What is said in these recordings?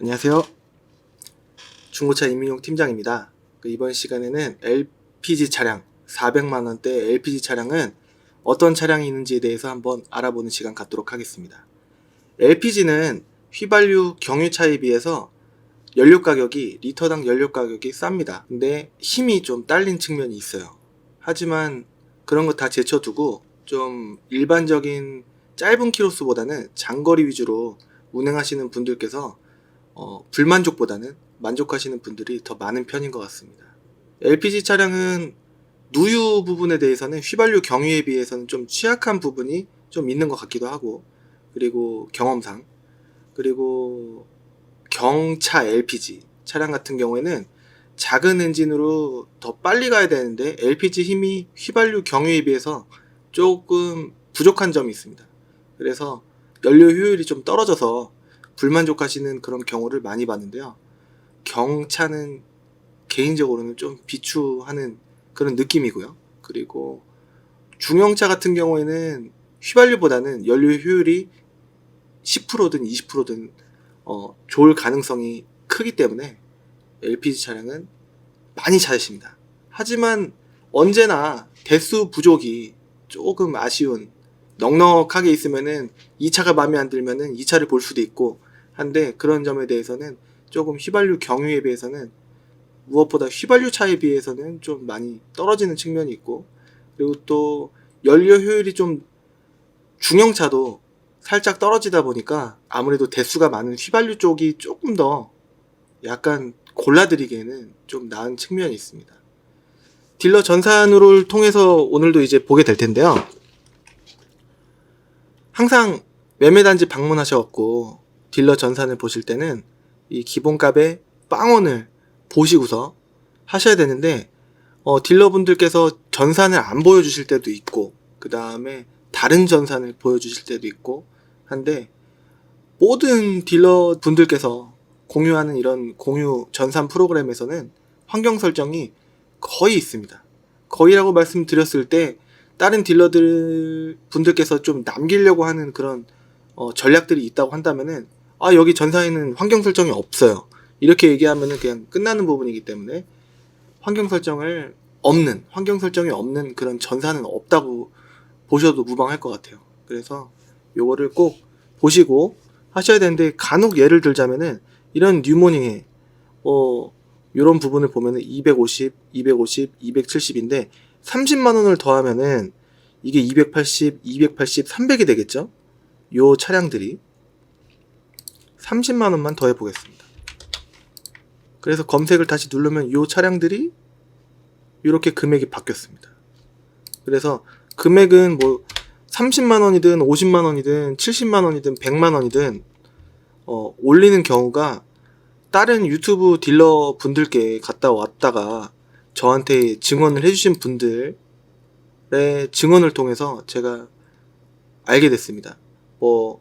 안녕하세요. 중고차 이민용 팀장입니다. 이번 시간에는 LPG 차량 400만원대 LPG 차량은 어떤 차량이 있는지에 대해서 한번 알아보는 시간 갖도록 하겠습니다. LPG는 휘발유 경유차에 비해서 연료 가격이 리터당 연료 가격이 쌉니다. 근데 힘이 좀 딸린 측면이 있어요. 하지만 그런 거 다 제쳐두고 좀 일반적인 짧은 키로수보다는 장거리 위주로 운행하시는 분들께서 불만족보다는 만족하시는 분들이 더 많은 편인 것 같습니다. LPG 차량은 누유 부분에 대해서는 휘발유 경유에 비해서는 좀 취약한 부분이 좀 있는 것 같기도 하고, 그리고 경험상, 그리고 경차 LPG 차량 같은 경우에는 작은 엔진으로 더 빨리 가야 되는데 LPG 힘이 휘발유 경유에 비해서 조금 부족한 점이 있습니다. 그래서 연료 효율이 좀 떨어져서 불만족하시는 그런 경우를 많이 봤는데요. 경차는 개인적으로는 좀 비추하는 그런 느낌이고요. 그리고 중형차 같은 경우에는 휘발유보다는 연료 효율이 10%든 20%든 좋을 가능성이 크기 때문에 LPG 차량은 많이 찾으십니다. 하지만 언제나 대수 부족이 조금 아쉬운, 넉넉하게 있으면은 이 차가 마음에 안 들면은 이 차를 볼 수도 있고 한데, 그런 점에 대해서는 조금 휘발유 경유에 비해서는, 무엇보다 휘발유 차에 비해서는 좀 많이 떨어지는 측면이 있고, 그리고 또 연료 효율이 좀 중형차도 살짝 떨어지다 보니까 아무래도 대수가 많은 휘발유 쪽이 조금 더 약간 골라드리기에는 좀 나은 측면이 있습니다. 딜러 전산으로 통해서 오늘도 이제 보게 될 텐데요. 항상 매매단지 방문하셔갖고 딜러 전산을 보실 때는 이 기본값의 빵원을 보시고서 하셔야 되는데, 딜러분들께서 전산을 안 보여주실 때도 있고, 그 다음에 다른 전산을 보여주실 때도 있고 한데, 모든 딜러분들께서 공유하는 이런 공유 전산 프로그램에서는 환경 설정이 거의 있습니다. 거의라고 말씀드렸을 때 다른 딜러들 분들께서 좀 남기려고 하는 그런 전략들이 있다고 한다면은, 여기 전산에는 환경 설정이 없어요, 이렇게 얘기하면은 그냥 끝나는 부분이기 때문에, 환경 설정이 없는 그런 전산은 없다고 보셔도 무방할 것 같아요. 그래서 요거를 꼭 보시고 하셔야 되는데, 간혹 예를 들자면은 이런 뉴모닝에 요런 부분을 보면은 250, 270인데 30만원을 더하면은 이게 280, 300이 되겠죠? 요 차량들이 30만원만 더해 보겠습니다. 그래서 검색을 다시 누르면 요 차량들이 이렇게 금액이 바뀌었습니다. 그래서 금액은 뭐 30만원이든 50만원이든 70만원이든 100만원이든 올리는 경우가, 다른 유튜브 딜러 분들께 갔다 왔다가 저한테 증언을 해주신 분들의 증언을 통해서 제가 알게 됐습니다.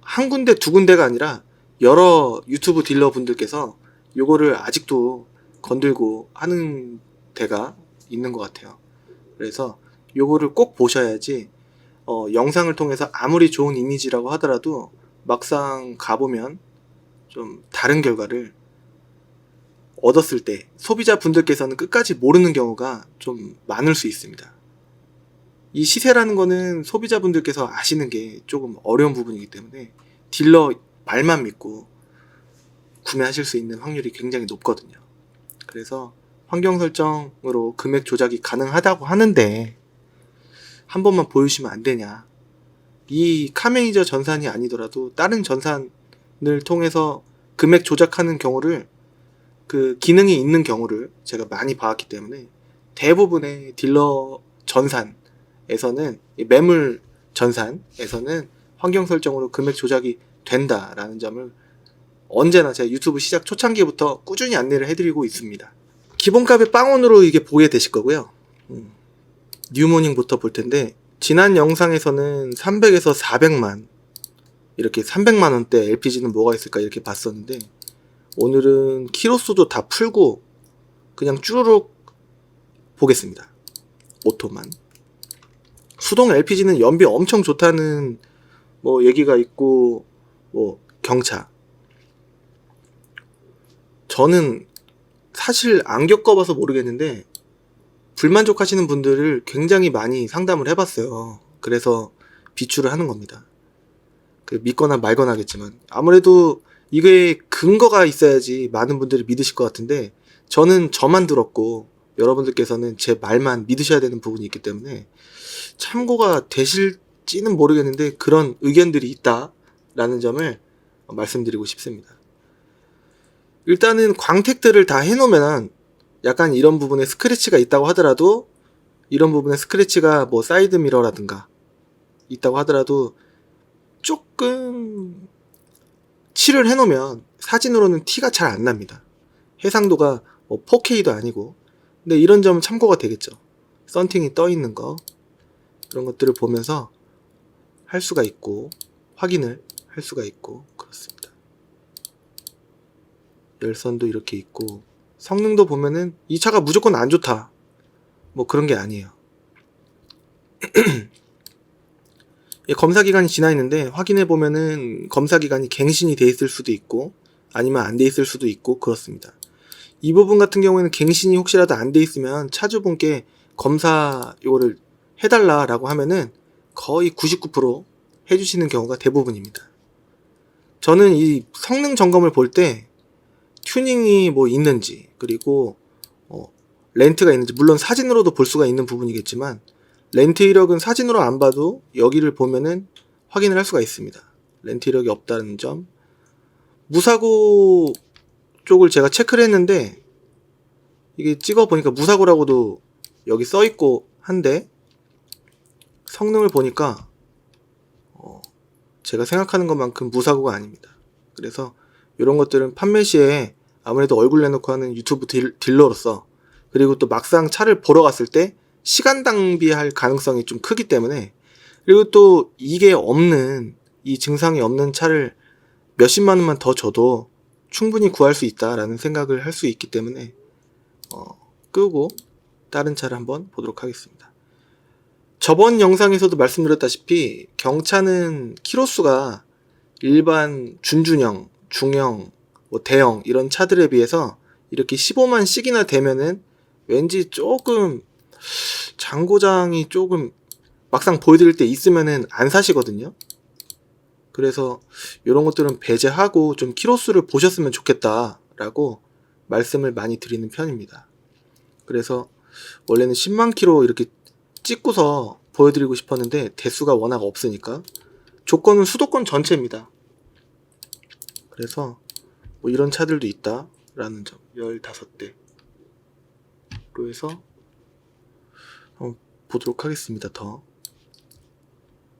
한 군데 두 군데가 아니라 여러 유튜브 딜러 분들께서 요거를 아직도 건들고 하는 데가 있는 것 같아요. 그래서 요거를 꼭 보셔야지, 영상을 통해서 아무리 좋은 이미지라고 하더라도 막상 가보면 좀 다른 결과를 얻었을 때 소비자분들께서는 끝까지 모르는 경우가 좀 많을 수 있습니다. 이 시세라는 거는 소비자분들께서 아시는 게 조금 어려운 부분이기 때문에 딜러 말만 믿고 구매하실 수 있는 확률이 굉장히 높거든요. 그래서 환경 설정으로 금액 조작이 가능하다고 하는데 한 번만 보여주시면 안 되냐. 이 카매니저 전산이 아니더라도 다른 전산을 통해서 금액 조작하는 경우를, 그 기능이 있는 경우를 제가 많이 봐왔기 때문에, 대부분의 딜러 전산에서는, 매물 전산에서는 환경 설정으로 금액 조작이 된다라는 점을 언제나 제가 유튜브 시작 초창기부터 꾸준히 안내를 해드리고 있습니다. 기본값의 빵원으로 이게 보게 되실 거고요. 뉴모닝부터 볼 텐데, 지난 영상에서는 300에서 400만, 이렇게 300만원대 LPG는 뭐가 있을까 이렇게 봤었는데, 오늘은 키로수도 다 풀고 그냥 쭈루룩 보겠습니다. 오토만. 수동 LPG는 연비 엄청 좋다는 얘기가 있고, 경차 저는 사실 안 겪어봐서 모르겠는데 불만족하시는 분들을 굉장히 많이 상담을 해봤어요. 그래서 비추를 하는 겁니다. 믿거나 말거나겠지만 아무래도 이게 근거가 있어야지 많은 분들이 믿으실 것 같은데 저는 저만 들었고 여러분들께서는 제 말만 믿으셔야 되는 부분이 있기 때문에 참고가 되실지는 모르겠는데 그런 의견들이 있다라는 점을 말씀드리고 싶습니다. 일단은 광택들을 다 해놓으면 약간 이런 부분에 스크래치가 있다고 하더라도 이런 부분에 스크래치가 뭐 사이드 미러라든가 있다고 하더라도 조금 칠을 해놓으면 사진으로는 티가 잘 안 납니다. 해상도가 뭐 4K도 아니고. 근데 이런 점은 참고가 되겠죠. 썬팅이 떠 있는 거 이런 것들을 보면서 할 수가 있고 확인을 할 수가 있고 그렇습니다. 열선도 이렇게 있고 성능도 보면은 이 차가 무조건 안 좋다 뭐 그런 게 아니에요. 검사 기간이 지나 있는데 확인해 보면은 검사 기간이 갱신이 돼 있을 수도 있고 아니면 안 돼 있을 수도 있고 그렇습니다. 이 부분 같은 경우에는 갱신이 혹시라도 안 돼 있으면 차주분께 검사 요거를 해달라라고 하면은 거의 99% 해주시는 경우가 대부분입니다. 저는 이 성능 점검을 볼 때 튜닝이 뭐 있는지 그리고 렌트가 있는지 물론 사진으로도 볼 수가 있는 부분이겠지만 렌트 이력은 사진으로 안 봐도 여기를 보면은 확인을 할 수가 있습니다. 렌트 이력이 없다는 점. 무사고 쪽을 제가 체크를 했는데 이게 찍어 보니까 무사고라고도 여기 써 있고 한데 성능을 보니까 제가 생각하는 것만큼 무사고가 아닙니다. 그래서 이런 것들은 판매 시에 아무래도 얼굴 내놓고 하는 유튜브 딜러로서 그리고 또 막상 차를 보러 갔을 때 시간 낭비할 가능성이 좀 크기 때문에 그리고 또 이게 없는 이 증상이 없는 차를 몇십만 원만 더 줘도 충분히 구할 수 있다라는 생각을 할 수 있기 때문에 끄고 다른 차를 한번 보도록 하겠습니다. 저번 영상에서도 말씀드렸다시피 경차는 키로수가 일반 준중형, 중형, 뭐 대형 이런 차들에 비해서 이렇게 15만씩이나 되면은 왠지 조금 장고장이 조금 막상 보여드릴 때 있으면은 안 사시거든요. 그래서 이런 것들은 배제하고 좀 키로수를 보셨으면 좋겠다라고 말씀을 많이 드리는 편입니다. 그래서 원래는 10만 킬로 이렇게 찍고서 보여드리고 싶었는데 대수가 워낙 없으니까 조건은 수도권 전체입니다. 그래서 뭐 이런 차들도 있다라는 점 15대로 해서 보도록 하겠습니다. 더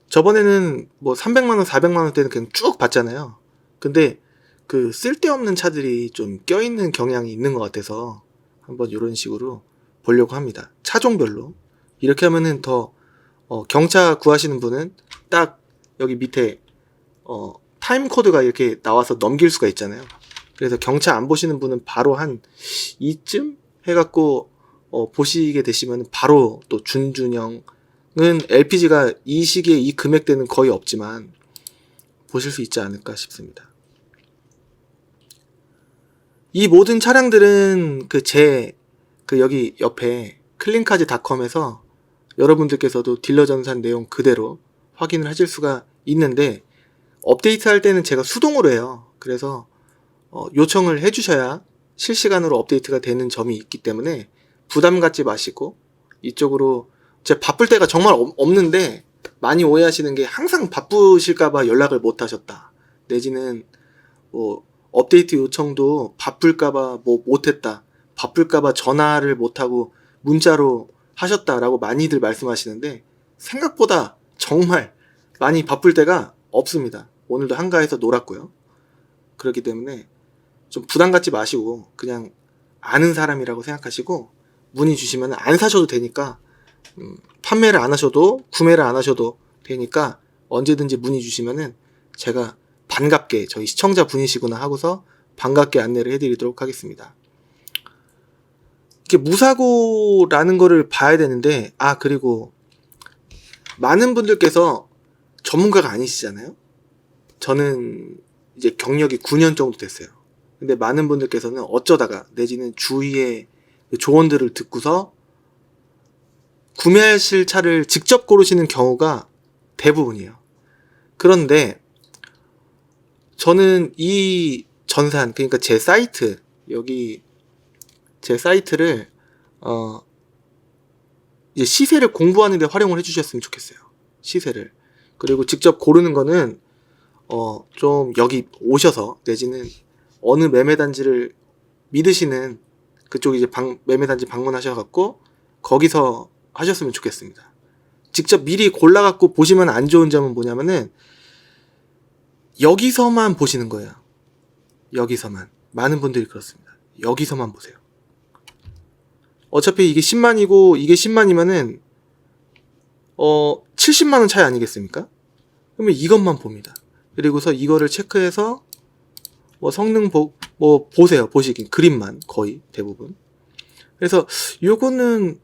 저번에는 뭐 300만원 400만원대는 그냥 쭉 봤잖아요. 근데 그 쓸데없는 차들이 좀 껴있는 경향이 있는 것 같아서 한번 이런 식으로 보려고 합니다. 차종별로 이렇게 하면은 더 경차 구하시는 분은 딱 여기 밑에 타임 코드가 이렇게 나와서 넘길 수가 있잖아요. 그래서 경차 안 보시는 분은 바로 한 이쯤 해갖고 보시게 되시면 바로 또 준준형은 LPG가 이 시기에 이 금액대는 거의 없지만 보실 수 있지 않을까 싶습니다. 이 모든 차량들은 여기 옆에 클린카즈닷컴에서 여러분들께서도 딜러 전산 내용 그대로 확인을 하실 수가 있는데 업데이트 할 때는 제가 수동으로 해요. 그래서 요청을 해주셔야 실시간으로 업데이트가 되는 점이 있기 때문에 부담 갖지 마시고 이쪽으로 제가 바쁠 때가 정말 없는데 많이 오해하시는 게 항상 바쁘실까봐 연락을 못 하셨다 내지는 뭐 업데이트 요청도 바쁠까봐 뭐 못했다 바쁠까봐 전화를 못하고 문자로 하셨다라고 많이들 말씀하시는데 생각보다 정말 많이 바쁠 때가 없습니다. 오늘도 한가해서 놀았고요. 그렇기 때문에 좀 부담 갖지 마시고 그냥 아는 사람이라고 생각하시고 문의 주시면 안 사셔도 되니까 판매를 안 하셔도 구매를 안 하셔도 되니까 언제든지 문의 주시면은 제가 반갑게 저희 시청자 분이시구나 하고서 반갑게 안내를 해드리도록 하겠습니다. 이게 무사고라는 거를 봐야 되는데 그리고 많은 분들께서 전문가가 아니시잖아요. 저는 이제 경력이 9년 정도 됐어요. 근데 많은 분들께서는 어쩌다가 내지는 주위의 조언들을 듣고서 구매하실 차를 직접 고르시는 경우가 대부분이에요. 그런데 저는 이 전산, 그러니까 제 사이트, 여기 제 사이트를 이제 시세를 공부하는 데 활용을 해주셨으면 좋겠어요. 시세를. 그리고 직접 고르는 거는 좀 여기 오셔서 내지는 어느 매매단지를 믿으시는 그쪽 이제 매매단지 방문하셔갖고 거기서 하셨으면 좋겠습니다. 직접 미리 골라갖고 보시면 안 좋은 점은 뭐냐면은 여기서만 보시는 거예요. 여기서만. 많은 분들이 그렇습니다. 여기서만 보세요. 어차피 이게 10만이고 이게 10만이면은 70만원 차이 아니겠습니까? 그러면 이것만 봅니다. 그리고서 이거를 체크해서 뭐 성능 보세요. 보시긴 그림만 거의 대부분. 그래서 요거는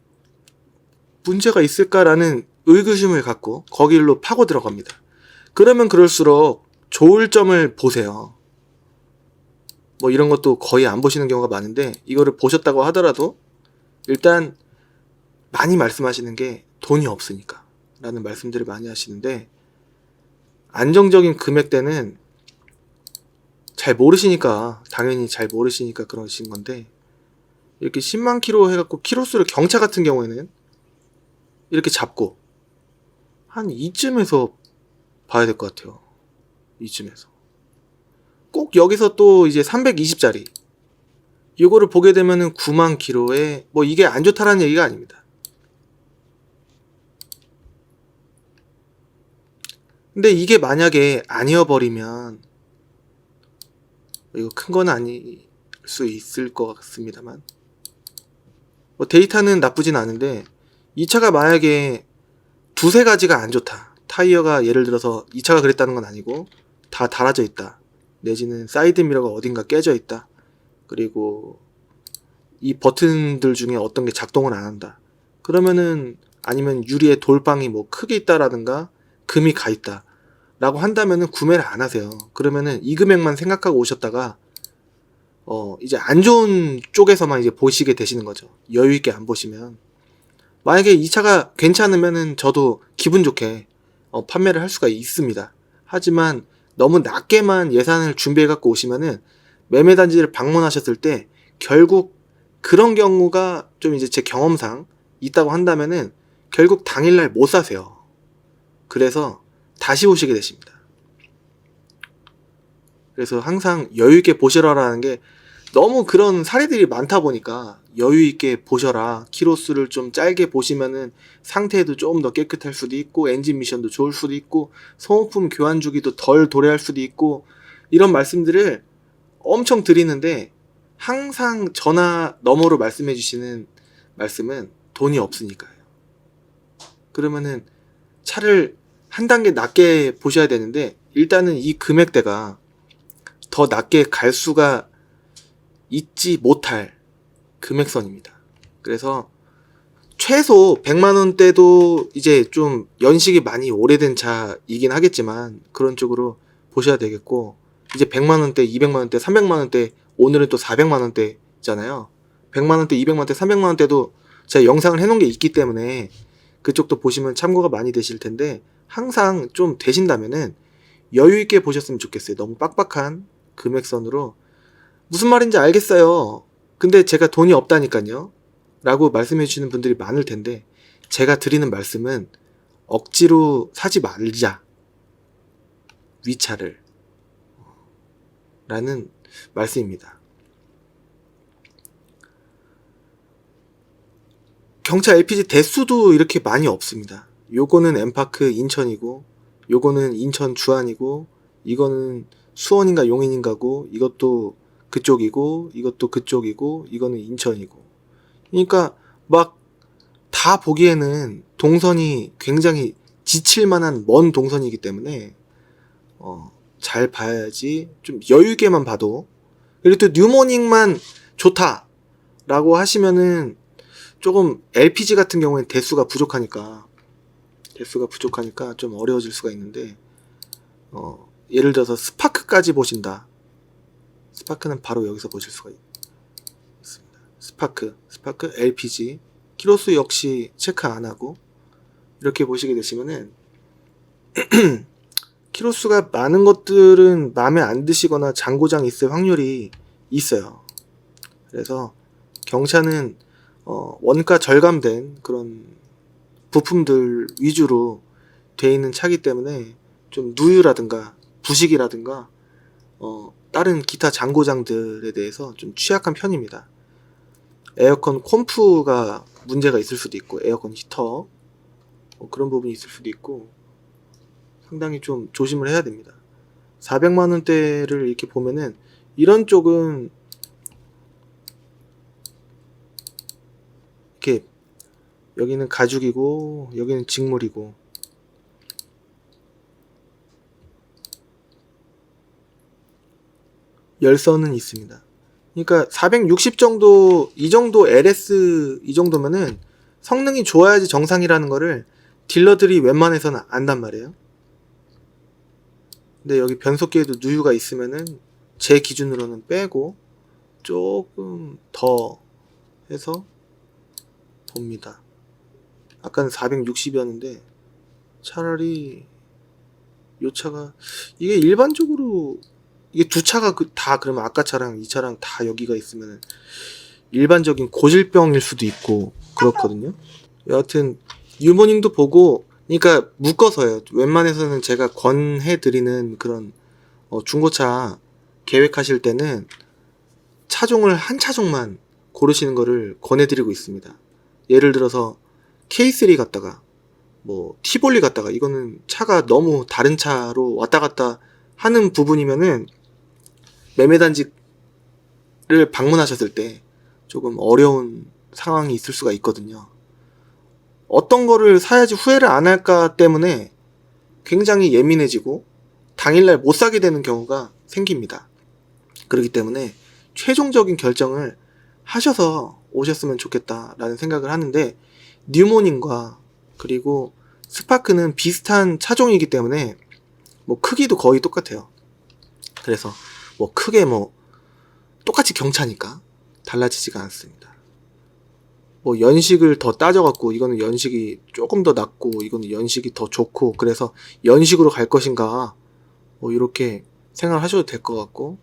문제가 있을까라는 의구심을 갖고 거기로 파고 들어갑니다. 그러면 그럴수록 좋을 점을 보세요. 뭐 이런 것도 거의 안 보시는 경우가 많은데 이거를 보셨다고 하더라도 일단 많이 말씀하시는 게 돈이 없으니까 라는 말씀들을 많이 하시는데 안정적인 금액대는 잘 모르시니까 당연히 잘 모르시니까 그러신 건데 이렇게 10만 킬로 해갖고 키로수를 경차 같은 경우에는 이렇게 잡고 한 이쯤에서 봐야 될 것 같아요. 이쯤에서 꼭 여기서 또 이제 320짜리 이거를 보게 되면은 9만 킬로에 뭐 이게 안 좋다라는 얘기가 아닙니다. 근데 이게 만약에 아니어버리면 이거 큰 건 아닐 수 있을 것 같습니다만 뭐 데이터는 나쁘진 않은데 이 차가 만약에 두세 가지가 안 좋다. 타이어가 예를 들어서 이 차가 그랬다는 건 아니고 다 닳아져 있다. 내지는 사이드 미러가 어딘가 깨져 있다. 그리고 이 버튼들 중에 어떤 게 작동을 안 한다. 그러면은 아니면 유리에 돌방이 뭐 크게 있다라든가 금이 가 있다. 라고 한다면은 구매를 안 하세요. 그러면은 이 금액만 생각하고 오셨다가 이제 안 좋은 쪽에서만 이제 보시게 되시는 거죠. 여유 있게 안 보시면. 만약에 이 차가 괜찮으면은 저도 기분 좋게 판매를 할 수가 있습니다. 하지만 너무 낮게만 예산을 준비해 갖고 오시면은 매매단지를 방문하셨을 때 결국 그런 경우가 좀 이제 제 경험상 있다고 한다면은 결국 당일날 못 사세요. 그래서 다시 오시게 되십니다. 그래서 항상 여유있게 보시라라는 게 너무 그런 사례들이 많다 보니까 여유있게 보셔라. 키로수를 좀 짧게 보시면은 상태도 조금 더 깨끗할 수도 있고 엔진 미션도 좋을 수도 있고 소모품 교환 주기도 덜 도래할 수도 있고 이런 말씀들을 엄청 드리는데 항상 전화 너머로 말씀해 주시는 말씀은 돈이 없으니까요. 그러면은 차를 한 단계 낮게 보셔야 되는데 일단은 이 금액대가 더 낮게 갈 수가 있지 못할 금액선입니다. 그래서 최소 100만원대도 이제 좀 연식이 많이 오래된 차이긴 하겠지만 그런 쪽으로 보셔야 되겠고 이제 100만원대, 200만원대, 300만원대 오늘은 또 400만원대잖아요. 100만원대, 200만원대, 300만원대도 제가 영상을 해놓은 게 있기 때문에 그쪽도 보시면 참고가 많이 되실 텐데 항상 좀 되신다면은 여유있게 보셨으면 좋겠어요. 너무 빡빡한 금액선으로 무슨 말인지 알겠어요. 근데 제가 돈이 없다니까요. 라고 말씀해 주시는 분들이 많을 텐데 제가 드리는 말씀은 억지로 사지 말자. 위차를. 라는 말씀입니다. 경차 LPG 대수도 이렇게 많이 없습니다. 요거는 엠파크 인천이고 요거는 인천 주안이고 이거는 수원인가 용인인가고 이것도 그쪽이고 이것도 그쪽이고 이거는 인천이고 그러니까 막 다 보기에는 동선이 굉장히 지칠만한 먼 동선이기 때문에 잘 봐야지 좀 여유있게만 봐도 그리고 또 뉴모닝만 좋다 라고 하시면은 조금 LPG 같은 경우엔 대수가 부족하니까 좀 어려워질 수가 있는데 예를 들어서 스파크까지 보신다. 스파크는 바로 여기서 보실 수가 있습니다. 스파크 LPG 키로수 역시 체크 안하고 이렇게 보시게 되시면은 키로수가 많은 것들은 마음에 안 드시거나 잔고장이 있을 확률이 있어요. 그래서 경차는 원가 절감된 그런 부품들 위주로 되어 있는 차기 때문에 좀 누유라든가 부식이라든가 다른 기타 잔고장들에 대해서 좀 취약한 편입니다. 에어컨 콤프가 문제가 있을 수도 있고 에어컨 히터 그런 부분이 있을 수도 있고 상당히 좀 조심을 해야 됩니다. 400만원대를 이렇게 보면은 이런 쪽은 이렇게 여기는 가죽이고 여기는 직물이고 열선은 있습니다. 그러니까 460 정도 이 정도 LS 이 정도면은 성능이 좋아야지 정상이라는 거를 딜러들이 웬만해서는 안단 말이에요. 근데 여기 변속기에도 누유가 있으면은 제 기준으로는 빼고 조금 더 해서 봅니다. 아까는 460이었는데 차라리 요 차가 이게 일반적으로 이게 두 차가 다 그러면 아까 차랑 이 차랑 다 여기가 있으면 일반적인 고질병일 수도 있고 그렇거든요. 여하튼 유모닝도 보고 그러니까 묶어서요. 웬만해서는 제가 권해드리는 그런 중고차 계획하실 때는 차종을 한 차종만 고르시는 거를 권해드리고 있습니다. 예를 들어서 K3 갔다가 뭐 티볼리 갔다가 이거는 차가 너무 다른 차로 왔다 갔다 하는 부분이면은 매매단지를 방문하셨을 때 조금 어려운 상황이 있을 수가 있거든요. 어떤 거를 사야지 후회를 안 할까 때문에 굉장히 예민해지고 당일날 못 사게 되는 경우가 생깁니다. 그렇기 때문에 최종적인 결정을 하셔서 오셨으면 좋겠다라는 생각을 하는데 뉴모닝과 그리고 스파크는 비슷한 차종이기 때문에 뭐 크기도 거의 똑같아요. 그래서 뭐 크게 뭐 똑같이 경차니까 달라지지가 않습니다. 뭐 연식을 더 따져갖고 이거는 연식이 조금 더 낮고 이거는 연식이 더 좋고 그래서 연식으로 갈 것인가 뭐 이렇게 생각을 하셔도 될 것 같고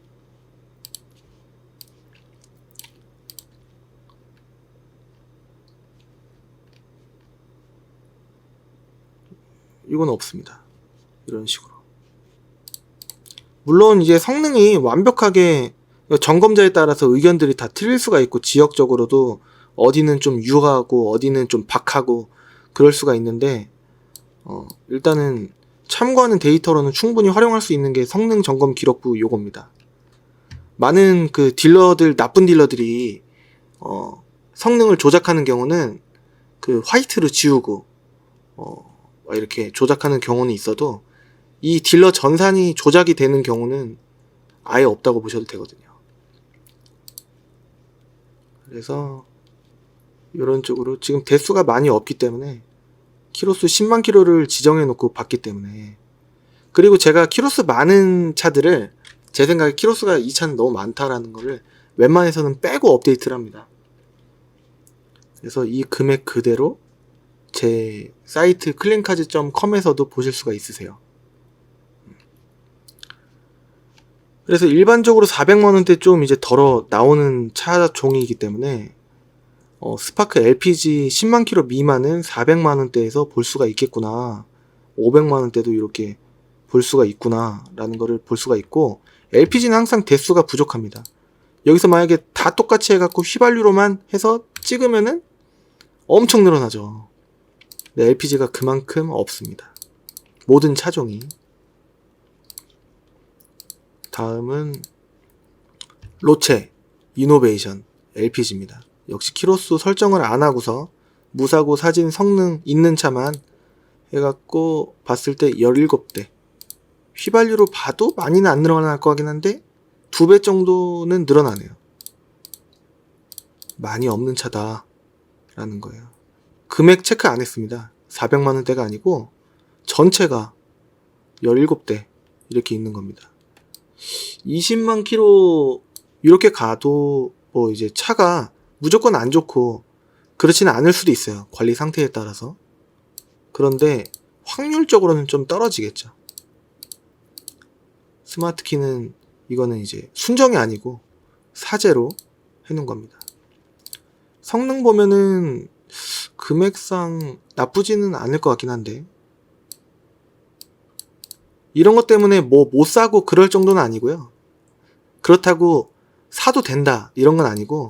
이건 없습니다. 이런 식으로. 물론 이제 성능이 완벽하게 점검자에 따라서 의견들이 다 틀릴 수가 있고 지역적으로도 어디는 좀 유하고 어디는 좀 박하고 그럴 수가 있는데 일단은 참고하는 데이터로는 충분히 활용할 수 있는 게 성능 점검 기록부 요겁니다. 많은 그 딜러들 나쁜 딜러들이 성능을 조작하는 경우는 그 화이트로 지우고 이렇게 조작하는 경우는 있어도 이 딜러 전산이 조작이 되는 경우는 아예 없다고 보셔도 되거든요. 그래서 이런 쪽으로 지금 대수가 많이 없기 때문에 키로수 10만 킬로를 지정해 놓고 봤기 때문에 그리고 제가 키로수 많은 차들을 제 생각에 키로수가 이 차는 너무 많다라는 거를 웬만해서는 빼고 업데이트를 합니다. 그래서 이 금액 그대로 제 사이트 클린카즈.com에서도 보실 수가 있으세요. 그래서 일반적으로 400만원대 좀 이제 덜어 나오는 차종이기 때문에 스파크 LPG 10만 킬로 미만은 400만원대에서 볼 수가 있겠구나 500만원대도 이렇게 볼 수가 있구나 라는 거를 볼 수가 있고 LPG는 항상 대수가 부족합니다. 여기서 만약에 다 똑같이 해갖고 휘발유로만 해서 찍으면은 엄청 늘어나죠. 근데 LPG가 그만큼 없습니다. 모든 차종이. 다음은 로체 이노베이션 LPG입니다. 역시 키로수 설정을 안 하고서 무사고 사진 성능 있는 차만 해갖고 봤을 때 17대 휘발유로 봐도 많이는 안 늘어날 것 같긴 한데 2배 정도는 늘어나네요. 많이 없는 차다 라는 거예요. 금액 체크 안 했습니다. 400만원대가 아니고 전체가 17대 이렇게 있는 겁니다. 20만 킬로 이렇게 가도 뭐 이제 차가 무조건 안 좋고 그렇지는 않을 수도 있어요. 관리 상태에 따라서. 그런데 확률적으로는 좀 떨어지겠죠. 스마트키는 이거는 이제 순정이 아니고 사제로 해놓은 겁니다. 성능 보면은 금액상 나쁘지는 않을 것 같긴 한데, 이런 것 때문에 뭐 못 사고 그럴 정도는 아니고요. 그렇다고 사도 된다 이런 건 아니고,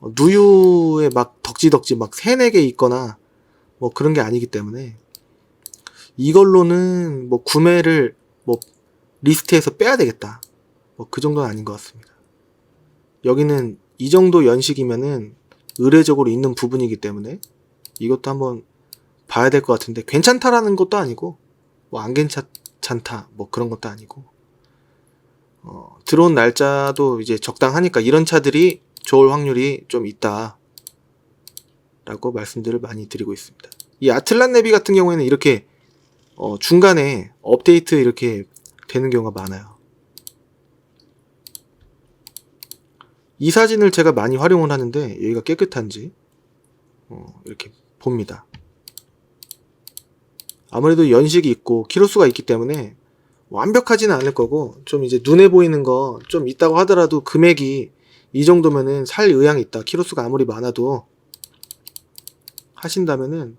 누유에 막 덕지덕지 막 3-4개 있거나 뭐 그런 게 아니기 때문에 이걸로는 뭐 구매를 뭐 리스트에서 빼야 되겠다, 뭐 그 정도는 아닌 것 같습니다. 여기는 이 정도 연식이면은 의례적으로 있는 부분이기 때문에 이것도 한번 봐야 될 것 같은데, 괜찮다라는 것도 아니고 뭐 안 괜찮다 뭐 그런 것도 아니고, 들어온 날짜도 이제 적당하니까 이런 차들이 좋을 확률이 좀 있다 라고 말씀들을 많이 드리고 있습니다. 이 아틀란 네비 같은 경우에는 이렇게 중간에 업데이트 이렇게 되는 경우가 많아요. 이 사진을 제가 많이 활용을 하는데 여기가 깨끗한지 이렇게 봅니다. 아무래도 연식이 있고 키로수가 있기 때문에 완벽하지는 않을 거고, 좀 이제 눈에 보이는 거 좀 있다고 하더라도 금액이 이 정도면은 살 의향이 있다, 키로수가 아무리 많아도 하신다면은.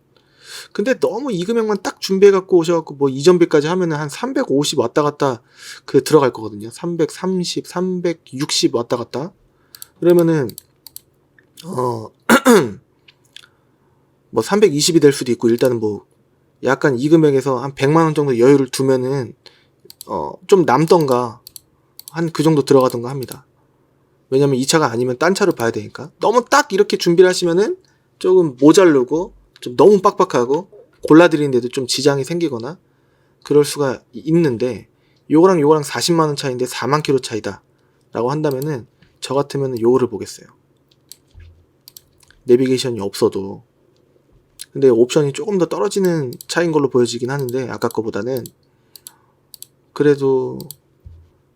근데 너무 이 금액만 딱 준비해 갖고 오셔갖고 뭐 이전비까지 하면은 한 350 왔다 갔다 그 들어갈 거거든요. 330, 360 왔다 갔다. 그러면은 뭐 320이 될 수도 있고, 일단은 뭐 약간 이 금액에서 한 100만원 정도 여유를 두면은 좀 남던가 한 그 정도 들어가던가 합니다. 왜냐면 이 차가 아니면 딴 차를 봐야 되니까. 너무 딱 이렇게 준비를 하시면은 조금 모자르고 좀 너무 빡빡하고 골라드리는데도 좀 지장이 생기거나 그럴 수가 있는데, 요거랑 요거랑 40만원 차이인데 4만 킬로 차이다 라고 한다면은 저 같으면 요거를 보겠어요. 내비게이션이 없어도. 근데 옵션이 조금 더 떨어지는 차인 걸로 보여지긴 하는데, 아까 거보다는. 그래도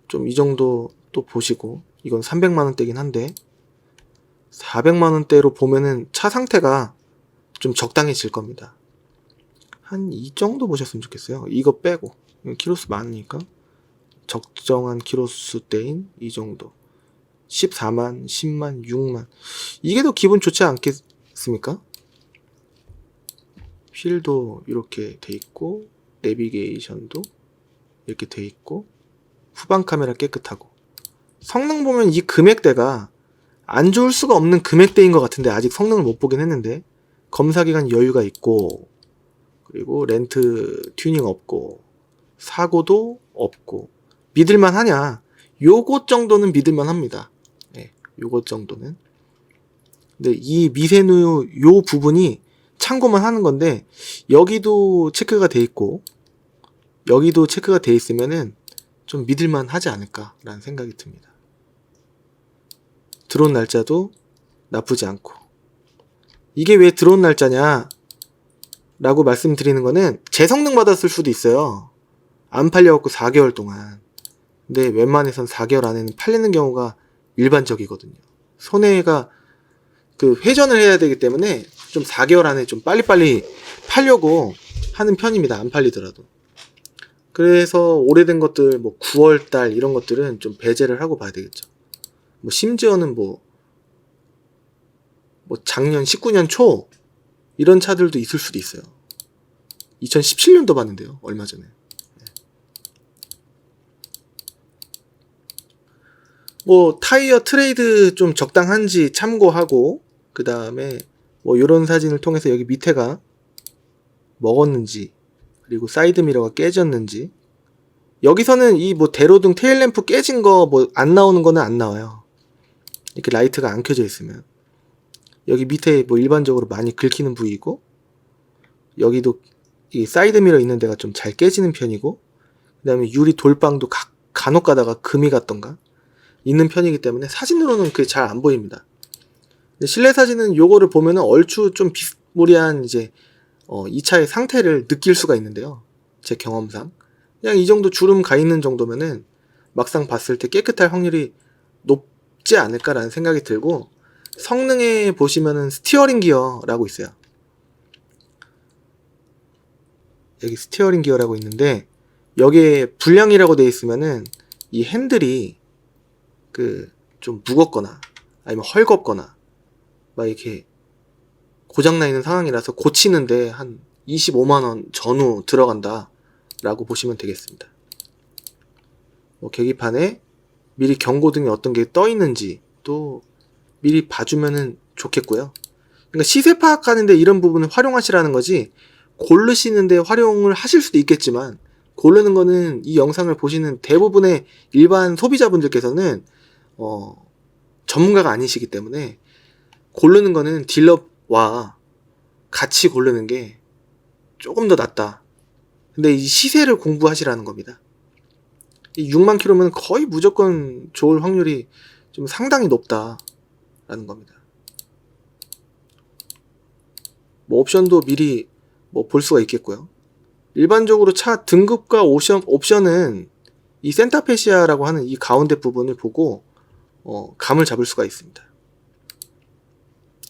좀 이 정도 또 보시고, 이건 300만원대긴 한데 400만원대로 보면은 차 상태가 좀 적당해질 겁니다. 한 이 정도 보셨으면 좋겠어요. 이거 빼고, 키로수 많으니까 적정한 키로수대인 이 정도. 14만, 10만, 6만, 이게 더 기분 좋지 않겠습니까? 휠도 이렇게 돼 있고, 내비게이션도 이렇게 돼 있고, 후방 카메라 깨끗하고. 성능 보면 이 금액대가 안 좋을 수가 없는 금액대인 것 같은데, 아직 성능을 못 보긴 했는데, 검사기간 여유가 있고, 그리고 렌트 튜닝 없고, 사고도 없고, 믿을만 하냐? 요것 정도는 믿을만 합니다. 네, 요것 정도는. 근데 이 미세누유 요 부분이 참고만 하는 건데, 여기도 체크가 돼 있고 여기도 체크가 돼 있으면은 좀 믿을만 하지 않을까 라는 생각이 듭니다. 들어온 날짜도 나쁘지 않고. 이게 왜 들어온 날짜냐 라고 말씀드리는 거는, 재성능 받았을 수도 있어요. 안 팔려갖고 4개월 동안. 근데 웬만해선 4개월 안에는 팔리는 경우가 일반적이거든요. 손해가 그 회전을 해야 되기 때문에 좀 4개월 안에 좀 빨리빨리 팔려고 하는 편입니다. 안 팔리더라도. 그래서 오래된 것들, 뭐 9월달 이런 것들은 좀 배제를 하고 봐야 되겠죠. 뭐 심지어는 뭐 작년 19년 초 이런 차들도 있을 수도 있어요. 2017년도 봤는데요, 얼마 전에. 뭐 타이어 트레이드 좀 적당한지 참고하고, 그 다음에 뭐 요런 사진을 통해서 여기 밑에가 먹었는지, 그리고 사이드미러가 깨졌는지. 여기서는 이 뭐 대로등 테일램프 깨진 거 뭐 안 나오는 거는 안 나와요. 이렇게 라이트가 안 켜져 있으면. 여기 밑에 뭐 일반적으로 많이 긁히는 부위고, 여기도 이 사이드미러 있는 데가 좀 잘 깨지는 편이고, 그 다음에 유리 돌방도 간혹 가다가 금이 갔던가 있는 편이기 때문에 사진으로는 그게 잘 안 보입니다. 근데 실내 사진은 요거를 보면은 얼추 좀 비스무리한 이제 이 차의 상태를 느낄 수가 있는데요. 제 경험상 그냥 이 정도 주름 가 있는 정도면은 막상 봤을 때 깨끗할 확률이 높지 않을까라는 생각이 들고, 성능에 보시면은 스티어링 기어라고 있어요. 여기 스티어링 기어라고 있는데, 여기에 불량이라고 되어 있으면은 이 핸들이 좀 무겁거나 아니면 헐겁거나 막 이렇게 고장나 있는 상황이라서 고치는데 한 25만원 전후 들어간다 라고 보시면 되겠습니다. 계기판에 미리 경고등이 어떤 게 떠 있는지 또 미리 봐주면은 좋겠고요. 그러니까 시세 파악하는데 이런 부분을 활용하시라는 거지, 고르시는데 활용을 하실 수도 있겠지만, 고르는 거는 이 영상을 보시는 대부분의 일반 소비자분들께서는 전문가가 아니시기 때문에 고르는 거는 딜러와 같이 고르는 게 조금 더 낫다. 근데 이 시세를 공부하시라는 겁니다. 이 6만 킬로면 거의 무조건 좋을 확률이 좀 상당히 높다라는 겁니다. 옵션도 미리 볼 수가 있겠고요. 일반적으로 차 등급과 옵션은 이 센타페시아라고 하는 이 가운데 부분을 보고 감을 잡을 수가 있습니다.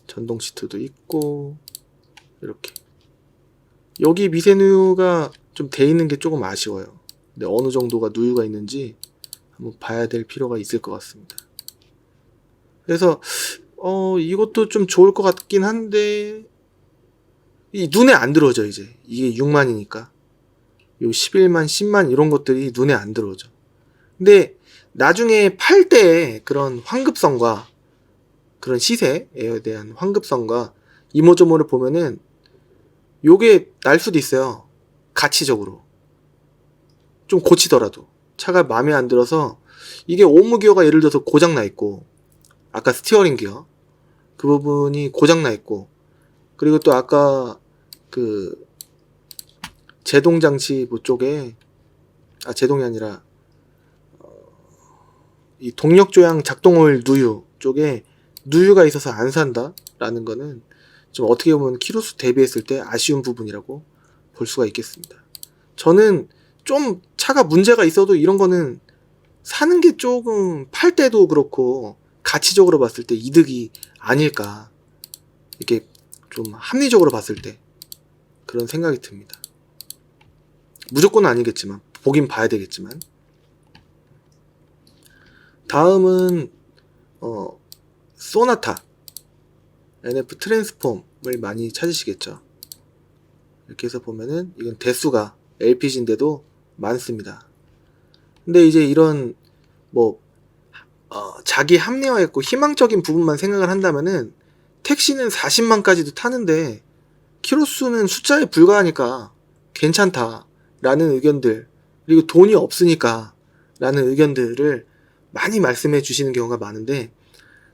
전동 시트도 있고, 이렇게 여기 미세 누유가 좀 돼 있는 게 조금 아쉬워요. 근데 어느 정도가 누유가 있는지 한번 봐야 될 필요가 있을 것 같습니다. 그래서 이것도 좀 좋을 것 같긴 한데, 이 눈에 안 들어오죠. 이제 이게 6만이니까 요 11만 10만 이런 것들이 눈에 안 들어오죠. 근데 나중에 팔 때 그런 환급성과 그런 시세에 대한 환급성과 이모저모를 보면은 요게 날 수도 있어요. 가치적으로 좀 고치더라도 차가 마음에 안 들어서, 이게 오무 기어가 예를 들어서 고장 나 있고, 아까 스티어링 기어 그 부분이 고장 나 있고, 그리고 또 아까 제동 장치 쪽에, 제동이 아니라 이 동력 조향 작동호일 누유 쪽에 누유가 있어서 안 산다 라는 거는 좀 어떻게 보면 키로수 대비했을 때 아쉬운 부분이라고 볼 수가 있겠습니다. 저는 좀 차가 문제가 있어도 이런 거는 사는 게 조금, 팔 때도 그렇고 가치적으로 봤을 때 이득이 아닐까, 이렇게 좀 합리적으로 봤을 때 그런 생각이 듭니다. 무조건 아니겠지만 보긴 봐야 되겠지만. 다음은 소나타 NF 트랜스폼을 많이 찾으시겠죠. 이렇게 해서 보면은 이건 대수가 LPG인데도 많습니다. 근데 이제 이런 자기 합리화했고 희망적인 부분만 생각을 한다면은, 택시는 40만까지도 타는데 키로수는 숫자에 불과하니까 괜찮다 라는 의견들, 그리고 돈이 없으니까 라는 의견들을 많이 말씀해 주시는 경우가 많은데,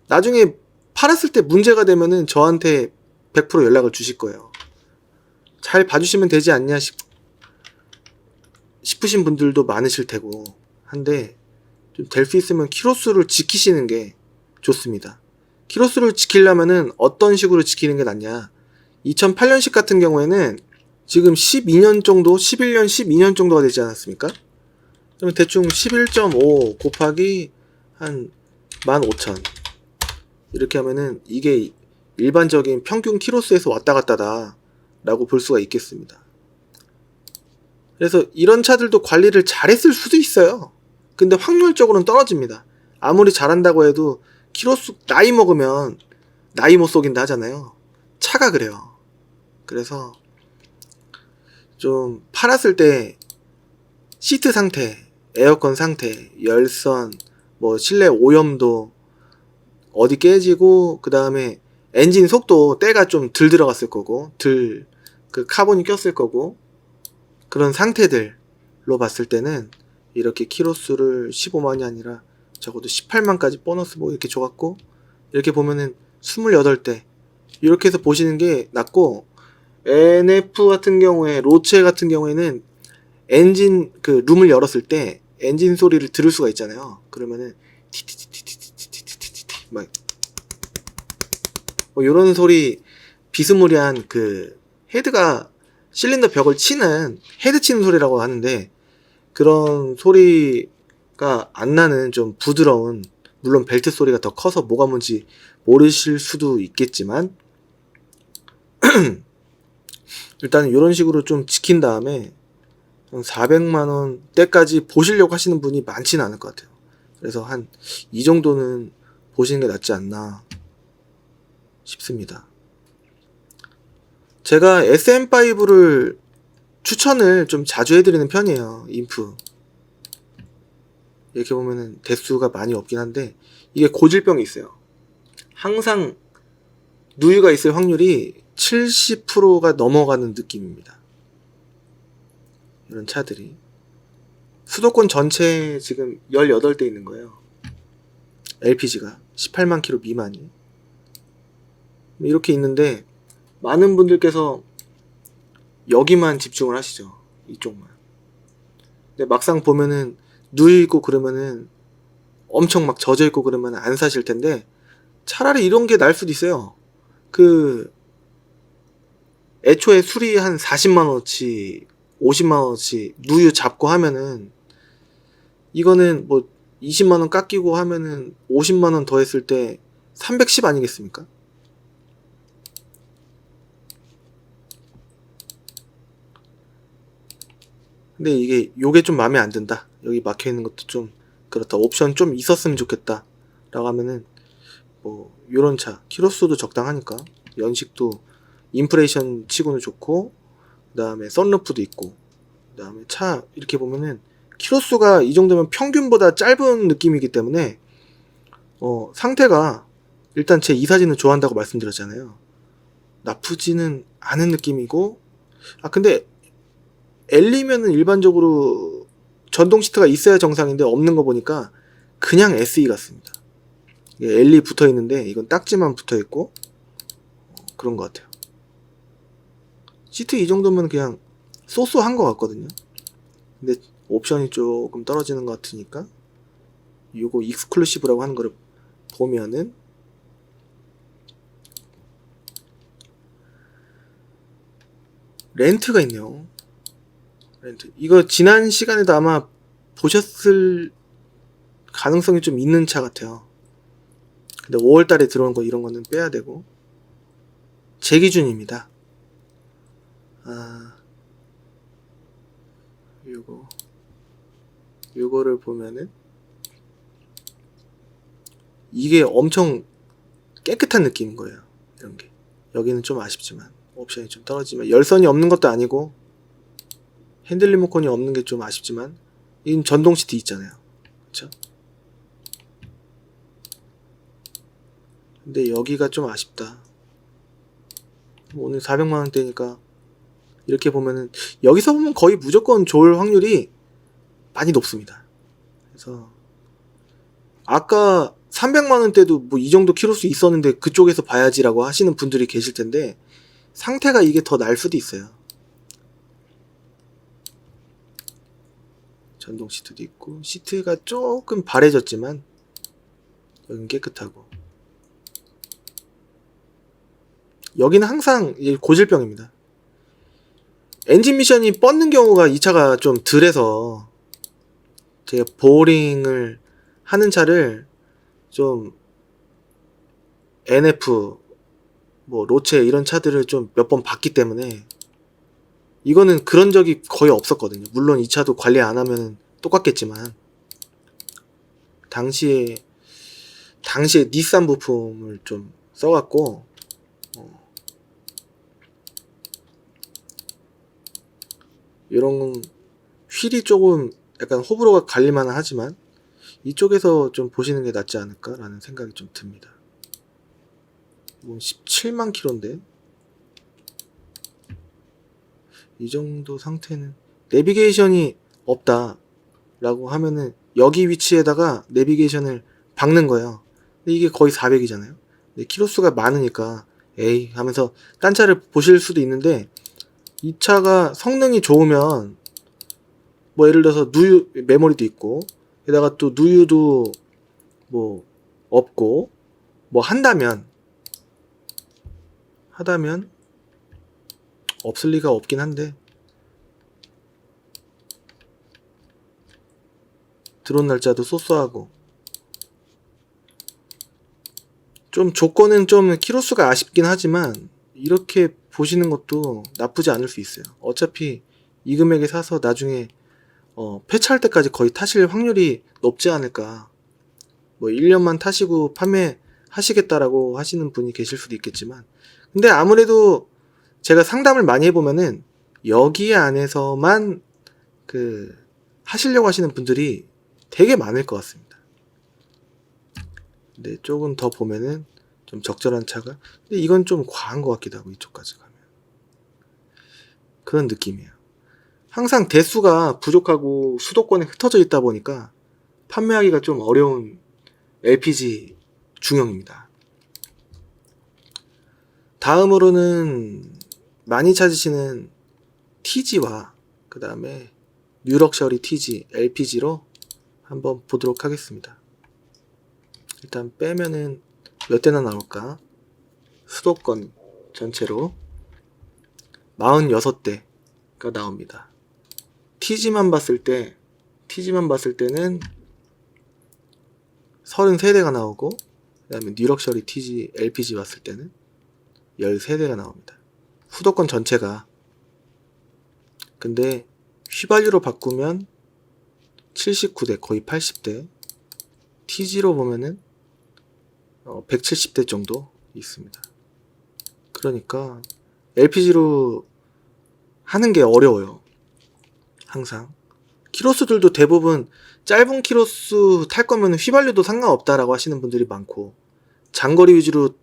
나중에 팔았을 때 문제가 되면은 저한테 100% 연락을 주실 거예요. 잘 봐주시면 되지 않냐 싶으신 분들도 많으실 테고 한데, 좀 될 수 있으면 키로수를 지키시는 게 좋습니다. 키로수를 지키려면은 어떤 식으로 지키는 게 낫냐, 2008년식 같은 경우에는 지금 12년 정도, 11년, 12년 정도가 되지 않았습니까? 그러면 대충 11.5 곱하기 한 15,000 이렇게 하면은 이게 일반적인 평균 키로수에서 왔다 갔다다 라고 볼 수가 있겠습니다. 그래서 이런 차들도 관리를 잘했을 수도 있어요. 근데 확률적으로는 떨어집니다. 아무리 잘한다고 해도 키로수, 나이 먹으면 나이 못 속인다 하잖아요. 차가 그래요. 그래서 좀 팔았을 때 시트 상태, 에어컨 상태, 열선, 실내 오염도, 어디 깨지고, 그 다음에 엔진 속도 때가 좀 덜 들어갔을 거고, 카본이 꼈을 거고, 그런 상태들로 봤을 때는 이렇게 키로수를 15만이 아니라 적어도 18만까지 보너스 이렇게 줘갖고, 이렇게 보면은 28대 이렇게 해서 보시는 게 낫고, NF 같은 경우에, 로체 같은 경우에는 엔진 룸을 열었을 때 엔진 소리를 들을 수가 있잖아요. 그러면은 티티티티티티티티티 막 요런 소리, 비스무리한 헤드가 실린더 벽을 치는, 헤드 치는 소리라고 하는데, 그런 소리가 안 나는 좀 부드러운 물론 벨트 소리가 더 커서 뭐가 뭔지 모르실 수도 있겠지만 일단 이런 식으로 좀 지킨 다음에 400만원 대까지 보시려고 하시는 분이 많지는 않을 것 같아요. 그래서 한 이 정도는 보시는 게 낫지 않나 싶습니다. 제가 SM5를 추천을 좀 자주 해드리는 편이에요. 인프 이렇게 보면은 대수가 많이 없긴 한데 이게 고질병이 있어요. 항상 누유가 있을 확률이 70%가 넘어가는 느낌입니다. 이런 차들이 수도권 전체에 지금 18대 있는 거예요. LPG가 18만 킬로 미만이 이렇게 있는데 많은 분들께서 여기만 집중을 하시죠. 이쪽만. 근데 막상 보면은 누이있고 그러면은 엄청 막 젖어있고 그러면 안 사실 텐데 차라리 이런 게 나을 수도 있어요. 그 애초에 수리 한 40만원어치 50만원어치 누유 잡고 하면은 이거는 뭐 20만원 깎이고 하면은 50만원 더 했을 때 310 아니겠습니까? 근데 이게 요게 좀 마음에 안 든다. 여기 막혀있는 것도 좀 그렇다. 옵션 좀 있었으면 좋겠다 라고 하면은 뭐 요런 차 키로수도 적당하니까 연식도 인프레이션 치고는 좋고 그 다음에 썬루프도 있고 그 다음에 차 이렇게 보면은 키로수가 이 정도면 평균보다 짧은 느낌이기 때문에 상태가 일단 제 이 사진을 좋아한다고 말씀드렸잖아요. 나쁘지는 않은 느낌이고 근데 L이면은 일반적으로 전동 시트가 있어야 정상인데 없는 거 보니까 그냥 SE 같습니다. L이 붙어 있는데 이건 딱지만 붙어 있고 그런 것 같아요. 시트 이 정도면 그냥 쏘쏘한 것 같거든요. 근데 옵션이 조금 떨어지는 것 같으니까 요거 익스클루시브라고 하는 거를 보면은 렌트가 있네요. 렌트 이거 지난 시간에도 아마 보셨을 가능성이 좀 있는 차 같아요. 근데 5월달에 들어온 거 이런 거는 빼야 되고 제 기준입니다. 요거를 보면은 이게 엄청 깨끗한 느낌인 거예요. 이런 게 여기는 좀 아쉽지만 옵션이 좀 떨어지면 열선이 없는 것도 아니고 핸들 리모컨이 없는 게 좀 아쉽지만 이건 전동 시트 있잖아요. 그쵸? 근데 여기가 좀 아쉽다. 오늘 400만원대니까 이렇게 보면은 여기서 보면 거의 무조건 좋을 확률이 많이 높습니다. 그래서 아까 300만원대도 뭐 이 정도 키로수 있었는데 그쪽에서 봐야지라고 하시는 분들이 계실 텐데 상태가 이게 더 나을 수도 있어요. 전동 시트도 있고 시트가 조금 바래졌지만 여긴 깨끗하고 여기는 항상 고질병입니다. 엔진 미션이 뻗는 경우가 이 차가 좀 덜해서 제가 보링을 하는 차를 좀 NF 뭐 로체 이런 차들을 좀 몇 번 봤기 때문에 이거는 그런 적이 거의 없었거든요. 물론 이 차도 관리 안 하면 똑같겠지만 당시에 닛산 부품을 좀 써갖고 이런 휠이 조금 약간 호불호가 갈릴만은 하지만 이쪽에서 좀 보시는 게 낫지 않을까 라는 생각이 좀 듭니다. 뭐 17만 킬로인데 이 정도 상태는 내비게이션이 없다 라고 하면은 여기 위치에다가 내비게이션을 박는 거예요. 근데 이게 거의 400이잖아요. 근데 키로수가 많으니까 에이 하면서 딴 차를 보실 수도 있는데 이 차가 성능이 좋으면 뭐 예를 들어서 누유 메모리도 있고 게다가 또 누유도 뭐 없고 뭐 하다면 없을 리가 없긴 한데 들어온 날짜도 쏘쏘하고 좀 조건은 좀 키로수가 아쉽긴 하지만 이렇게 보시는 것도 나쁘지 않을 수 있어요. 어차피 이 금액에 사서 나중에 폐차할 때까지 거의 타실 확률이 높지 않을까. 뭐 1년만 타시고 판매하시겠다라고 하시는 분이 계실 수도 있겠지만, 근데 아무래도 제가 상담을 많이 해보면은 여기 안에서만 하시려고 하시는 분들이 되게 많을 것 같습니다. 근데 조금 더 보면은 좀 적절한 차가, 근데 이건 좀 과한 것 같기도 하고, 이쪽까지 가면 그런 느낌이에요. 항상 대수가 부족하고 수도권에 흩어져 있다 보니까 판매하기가 좀 어려운 LPG 중형입니다. 다음으로는 많이 찾으시는 TG와 그 다음에 뉴럭셔리 TG LPG로 한번 보도록 하겠습니다. 일단 빼면은 몇 대나 나올까? 수도권 전체로 46대가 나옵니다. TG만 봤을 때는 33대가 나오고, 그 다음에 뉴럭셔리 TG LPG 봤을 때는 13대가 나옵니다. 수도권 전체가. 근데 휘발유로 바꾸면 79대, 거의 80대. TG로 보면은 170대 정도 있습니다. 그러니까 LPG로 하는 게 어려워요. 항상 키로수들도 대부분 짧은 키로수 탈 거면 휘발유도 상관없다라고 하시는 분들이 많고, 장거리 위주로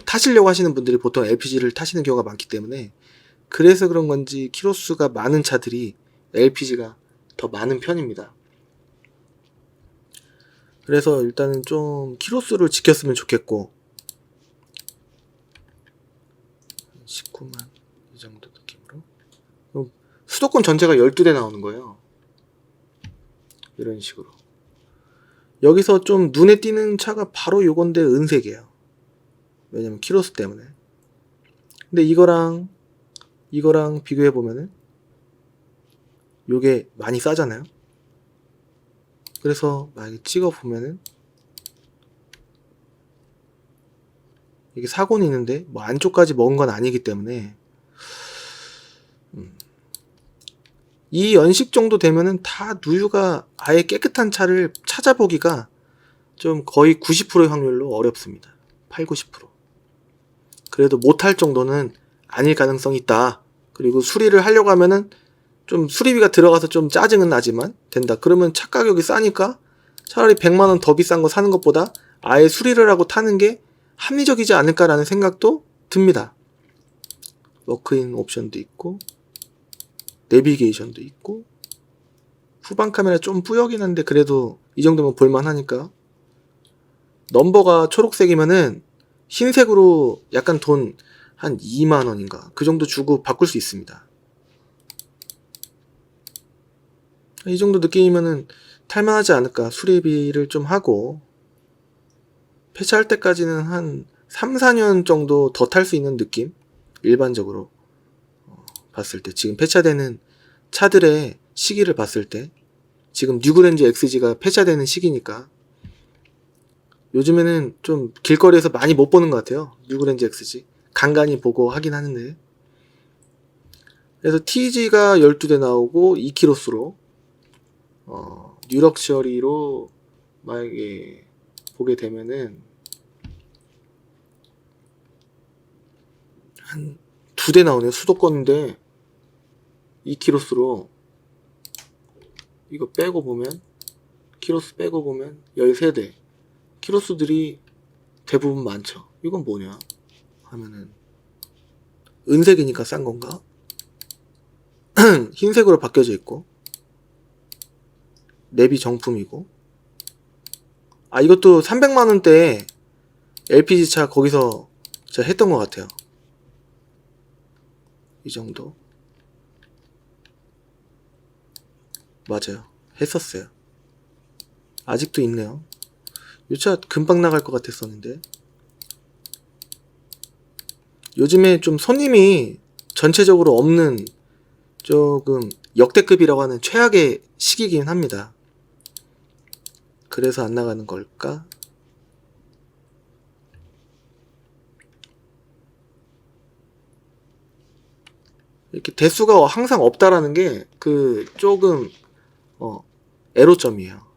타시려고 하시는 분들이 보통 LPG를 타시는 경우가 많기 때문에, 그래서 그런 건지 키로수가 많은 차들이 LPG가 더 많은 편입니다. 그래서 일단은 좀 키로수를 지켰으면 좋겠고, 19만 이 정도 느낌으로. 수도권 전체가 12대 나오는 거예요. 이런 식으로. 여기서 좀 눈에 띄는 차가 바로 요건데 은색이에요. 왜냐면 키로수 때문에. 근데 이거랑 비교해 보면은 요게 많이 싸잖아요. 그래서 만약에 찍어 보면은 이게 사고는 있는데 뭐 안쪽까지 먹은 건 아니기 때문에 이 연식 정도 되면은 다 누유가 아예 깨끗한 차를 찾아보기가 좀 거의 90%의 확률로 어렵습니다. 8, 90%. 그래도 못할 정도는 아닐 가능성이 있다. 그리고 수리를 하려고 하면은 좀 수리비가 들어가서 좀 짜증은 나지만 된다. 그러면 차 가격이 싸니까 차라리 100만원 더 비싼 거 사는 것보다 아예 수리를 하고 타는 게 합리적이지 않을까라는 생각도 듭니다. 워크인 옵션도 있고, 내비게이션도 있고, 후방 카메라 좀 뿌옇긴 한데 그래도 이 정도면 볼만하니까. 넘버가 초록색이면은 흰색으로 약간 돈 한 2만원인가 그 정도 주고 바꿀 수 있습니다. 이 정도 느낌이면은 탈만하지 않을까. 수리비를 좀 하고 폐차할 때까지는 한 3, 4년 정도 더 탈 수 있는 느낌? 일반적으로 봤을 때, 지금 폐차되는 차들의 시기를 봤을 때, 지금 뉴그랜저 XG가 폐차되는 시기니까 요즘에는 좀 길거리에서 많이 못 보는 것 같아요. 뉴그랜저 XG 간간히 보고 하긴 하는데, 그래서 TG가 12대 나오고 2키로수로 뉴럭셔리로 만약에 보게 되면은 한 2대 나오네요. 수도권인데 2키로수로 이거 빼고 보면, 키로수 빼고 보면 13대 키로수들이 대부분 많죠. 이건 뭐냐 하면은 은색이니까 싼 건가? 흰색으로 바뀌어져 있고, 내비 정품이고, 이것도 300만원대 LPG 차 거기서 제가 했던 것 같아요. 이 정도 맞아요. 했었어요. 아직도 있네요. 이 차 금방 나갈 것 같았었는데, 요즘에 좀 손님이 전체적으로 없는 조금 역대급이라고 하는 최악의 시기긴 합니다. 그래서 안 나가는 걸까? 이렇게 대수가 항상 없다라는 게 그 조금 애로점이에요.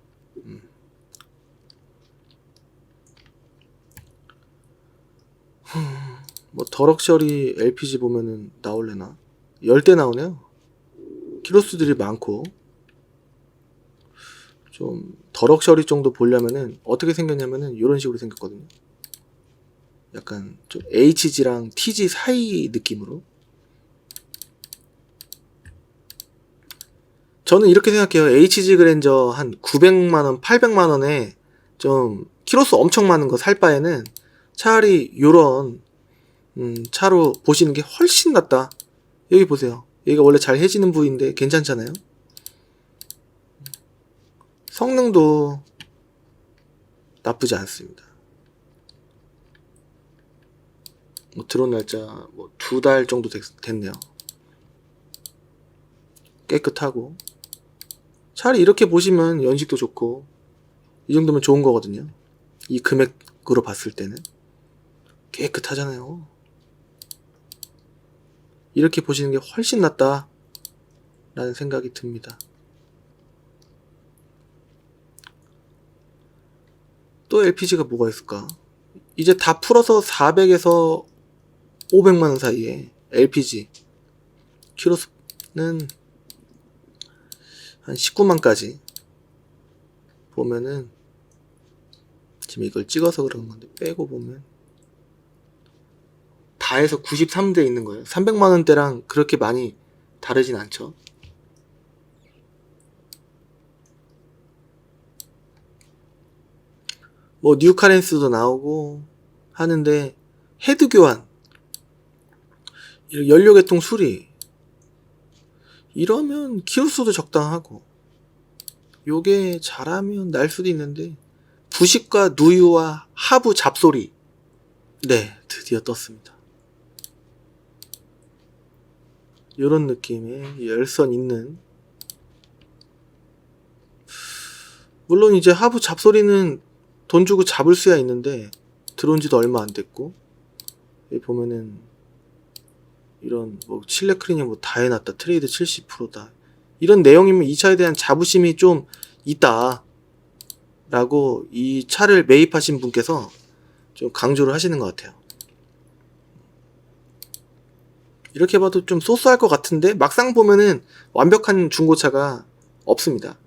뭐 더럭셔리 LPG 보면은 나올래나? 10대 나오네요. 키로수들이 많고. 좀 더럭셔리 정도 보려면은 어떻게 생겼냐면은 이런 식으로 생겼거든요. 약간 좀 HG랑 TG 사이 느낌으로. 저는 이렇게 생각해요. HG 그랜저 한 900만원, 800만원에 좀 키로수 엄청 많은 거 살 바에는 차라리 요런 차로 보시는 게 훨씬 낫다. 여기 보세요. 여기가 원래 잘 해지는 부위인데 괜찮잖아요. 성능도 나쁘지 않습니다. 뭐 들어온 날짜 뭐 2달 정도 됐네요. 깨끗하고. 차라리 이렇게 보시면 연식도 좋고 이 정도면 좋은 거거든요. 이 금액으로 봤을 때는 깨끗하잖아요. 이렇게 보시는 게 훨씬 낫다 라는 생각이 듭니다. 또 LPG가 뭐가 있을까? 이제 다 풀어서 400에서 500만원 사이에 LPG 키로수는 한 19만까지 보면은, 지금 이걸 찍어서 그런 건데 빼고 보면 다 해서 93대 있는 거예요. 300만원대랑 그렇게 많이 다르진 않죠. 뭐 뉴카렌스도 나오고 하는데 헤드 교환, 연료계통 수리 이러면 키로수도 적당하고 요게 잘하면 날 수도 있는데, 부식과 누유와 하부 잡소리, 네, 드디어 떴습니다. 요런 느낌의 열선 있는, 물론 이제 하부 잡소리는 돈 주고 잡을 수야 있는데 들어온 지도 얼마 안 됐고, 여기 보면은 이런 뭐 실내 클리닝 뭐 다 해놨다, 트레이드 70%다 이런 내용이면 이 차에 대한 자부심이 좀 있다 라고 이 차를 매입하신 분께서 좀 강조를 하시는 것 같아요. 이렇게 봐도 좀 소소할 것 같은데 막상 보면은 완벽한 중고차가 없습니다.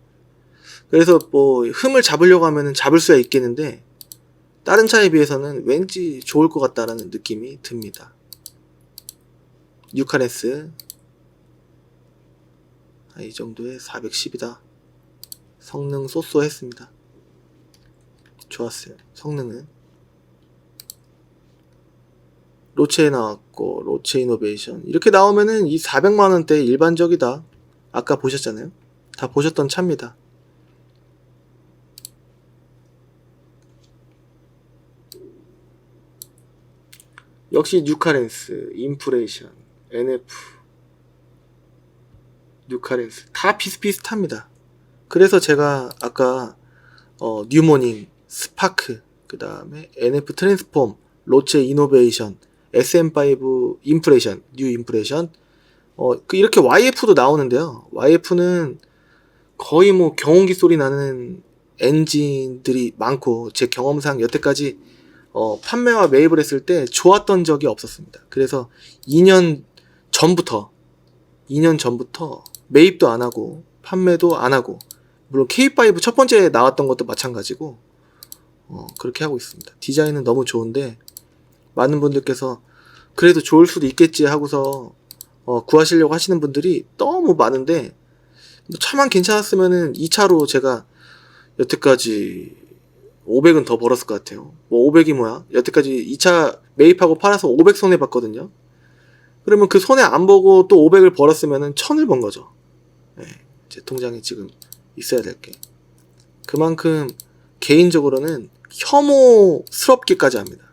그래서 뭐 흠을 잡으려고 하면은 잡을 수야 있겠는데 다른 차에 비해서는 왠지 좋을 것 같다라는 느낌이 듭니다. 뉴카렌스 이 정도에 410이다. 성능 쏘쏘했습니다. 좋았어요. 성능은 로체에 나왔고, 로체 이노베이션 이렇게 나오면은 이 400만원대 일반적이다. 아까 보셨잖아요. 다 보셨던 차입니다. 역시 뉴카렌스, 인프레이션, NF, 뉴카렌스 다 비슷비슷합니다. 그래서 제가 아까 뉴모닝, 스파크, 그 다음에 NF 트랜스폼, 로체 이노베이션, SM5 인프레이션, 뉴 인프레이션, 이렇게 YF도 나오는데요. YF는 거의 뭐 경운기 소리 나는 엔진들이 많고, 제 경험상 여태까지 판매와 매입을 했을 때 좋았던 적이 없었습니다. 그래서 2년 전부터 매입도 안 하고 판매도 안 하고, 물론 K5 첫 번째 나왔던 것도 마찬가지고 그렇게 하고 있습니다. 디자인은 너무 좋은데 많은 분들께서 그래도 좋을 수도 있겠지 하고서 구하시려고 하시는 분들이 너무 많은데, 차만 괜찮았으면은 이 차로 제가 여태까지 500은 더 벌었을 것 같아요. 뭐 500이 뭐야? 여태까지 이 차 매입하고 팔아서 500 손해봤거든요. 그러면 그 손해 안 보고 또 500을 벌었으면은 1000을 번 거죠. 네, 제 통장에 지금 있어야 될 게. 그만큼 개인적으로는 혐오스럽기까지 합니다.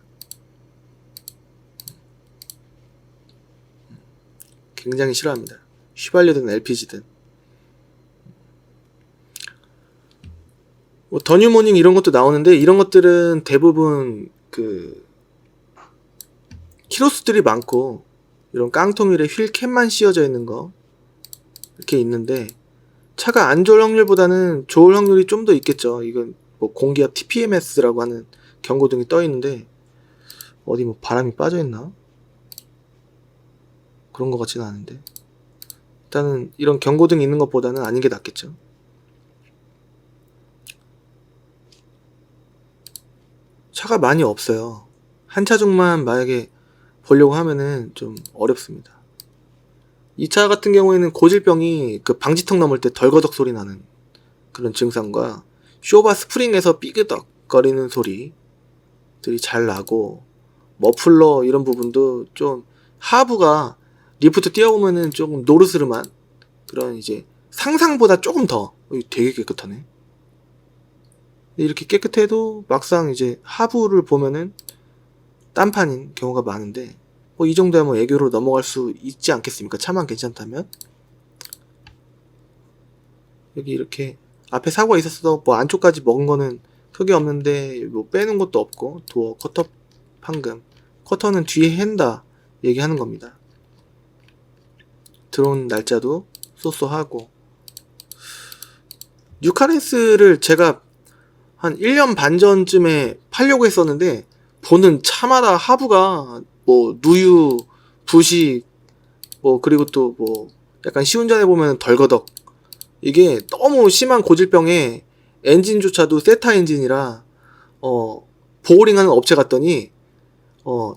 굉장히 싫어합니다. 휘발유든 LPG든. 뭐 더 뉴모닝 이런 것도 나오는데, 이런 것들은 대부분 그 키로수들이 많고 이런 깡통휠에 휠캡만 씌워져 있는 거 이렇게 있는데, 차가 안 좋을 확률보다는 좋을 확률이 좀 더 있겠죠. 이건 뭐 공기압 TPMS라고 하는 경고등이 떠 있는데, 어디 뭐 바람이 빠져 있나? 그런 것 같지는 않은데, 일단은 이런 경고등이 있는 것보다는 아닌 게 낫겠죠. 차가 많이 없어요. 한 차종만 만약에 보려고 하면은 좀 어렵습니다. 이 차 같은 경우에는 고질병이 그 방지턱 넘을 때 덜거덕 소리 나는 그런 증상과 쇼바 스프링에서 삐그덕 거리는 소리들이 잘 나고, 머플러 이런 부분도 좀 하부가 리프트 띄워보면은 조금 노르스름한 그런 이제 상상보다 조금 더 되게 깨끗하네. 이렇게 깨끗해도 막상 이제 하부를 보면은 딴판인 경우가 많은데, 뭐 이 정도야 뭐 애교로 넘어갈 수 있지 않겠습니까? 차만 괜찮다면. 여기 이렇게 앞에 사고가 있었어도 뭐 안쪽까지 먹은 거는 크게 없는데, 뭐 빼는 것도 없고, 도어 커터 판금, 커터는 뒤에 한다 얘기하는 겁니다. 들어온 날짜도 쏘쏘하고. 뉴카렌스를 제가 한 1년 반 전쯤에 팔려고 했었는데, 보는 차마다 하부가 뭐 누유, 부식, 뭐 그리고 또 뭐 약간 시운전해 보면 덜거덕, 이게 너무 심한 고질병에 엔진조차도 세타 엔진이라 보호링하는 업체 갔더니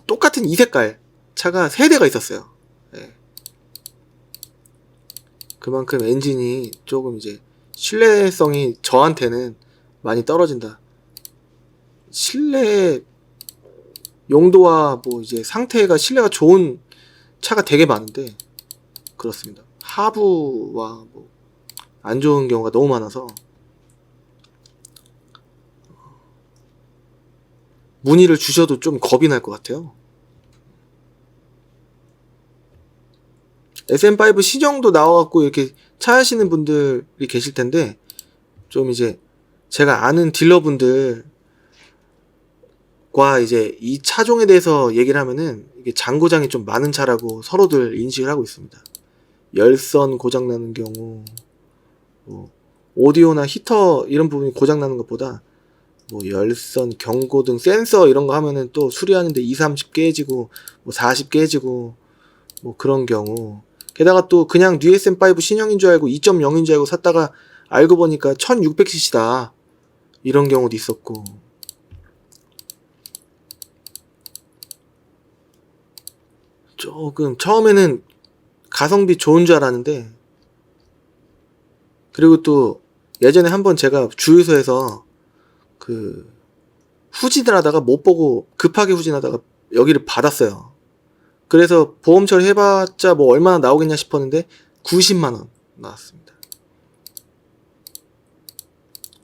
똑같은 이 색깔 차가 3대가 있었어요. 예. 그만큼 엔진이 조금 이제 신뢰성이 저한테는 많이 떨어진다. 실내 용도와 뭐 이제 상태가 신뢰가 좋은 차가 되게 많은데 그렇습니다. 하부와 뭐 안 좋은 경우가 너무 많아서 문의를 주셔도 좀 겁이 날 것 같아요. SM5 신형도 나와갖고 이렇게 차 하시는 분들이 계실 텐데, 좀 이제 제가 아는 딜러분들과 이제 이 차종에 대해서 얘기를 하면은 이게 잔고장이 좀 많은 차라고 서로들 인식을 하고 있습니다. 열선 고장나는 경우, 뭐 오디오나 히터 이런 부분이 고장나는 것보다 뭐 열선, 경고등, 센서 이런 거 하면은 또 수리하는데 2, 30 깨지고 뭐 40 깨지고 뭐 그런 경우, 게다가 또 그냥 뉴SM5 신형인 줄 알고 2.0인 줄 알고 샀다가 알고 보니까 1600cc다 이런 경우도 있었고, 조금 처음에는 가성비 좋은 줄 알았는데, 그리고 또 예전에 한번 제가 주유소에서 그 후진을 하다가 못 보고 급하게 후진하다가 여기를 받았어요. 그래서 보험 처리해봤자 뭐 얼마나 나오겠냐 싶었는데 90만원 나왔습니다.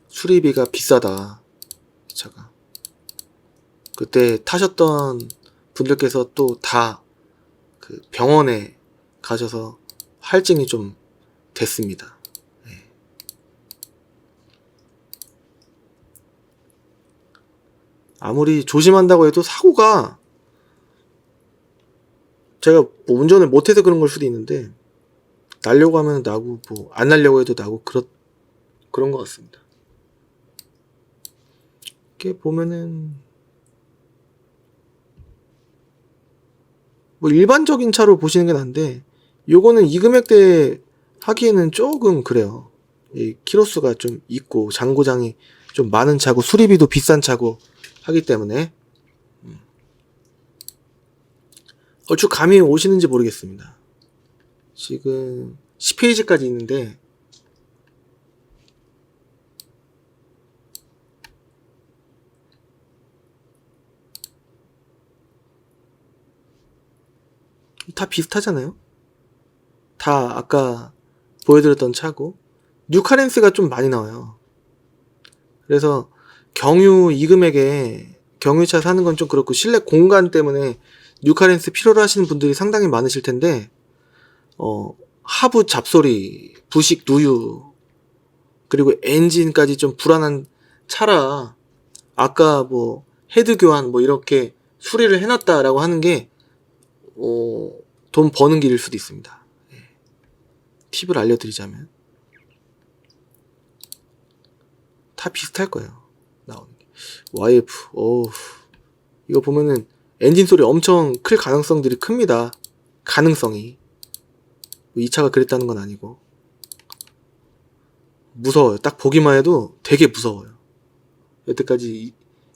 수리비가 비싸다, 이 차가. 그때 타셨던 분들께서 또 다 그 병원에 가셔서 할증이 좀 됐습니다. 네. 아무리 조심한다고 해도 사고가, 제가 뭐 운전을 못해서 그런 걸 수도 있는데, 날려고 하면 나고 뭐 안 날려고 해도 나고 그런 것 같습니다. 이렇게 보면은 뭐 일반적인 차로 보시는 게 난데, 요거는 이 금액대에 하기에는 조금 그래요. 이 키로수가 좀 있고 잔고장이 좀 많은 차고 수리비도 비싼 차고 하기 때문에 얼추 감이 오시는지 모르겠습니다. 지금 10페이지까지 있는데, 다 비슷하잖아요. 다 아까 보여드렸던 차고, 뉴카렌스가 좀 많이 나와요. 그래서 경유 이 금액에 경유차 사는 건 좀 그렇고, 실내 공간 때문에 뉴카렌스 필요로 하시는 분들이 상당히 많으실 텐데, 하부 잡소리, 부식 누유, 그리고 엔진까지 좀 불안한 차라 아까 뭐 헤드 교환 뭐 이렇게 수리를 해놨다라고 하는 게 돈 버는 길일 수도 있습니다. 팁을 알려드리자면 다 비슷할 거예요. 나오는 게. YF, 이거 보면은 엔진 소리 엄청 클 가능성들이 큽니다. 가능성이. 이 차가 그랬다는 건 아니고. 무서워요. 딱 보기만 해도 되게 무서워요. 여태까지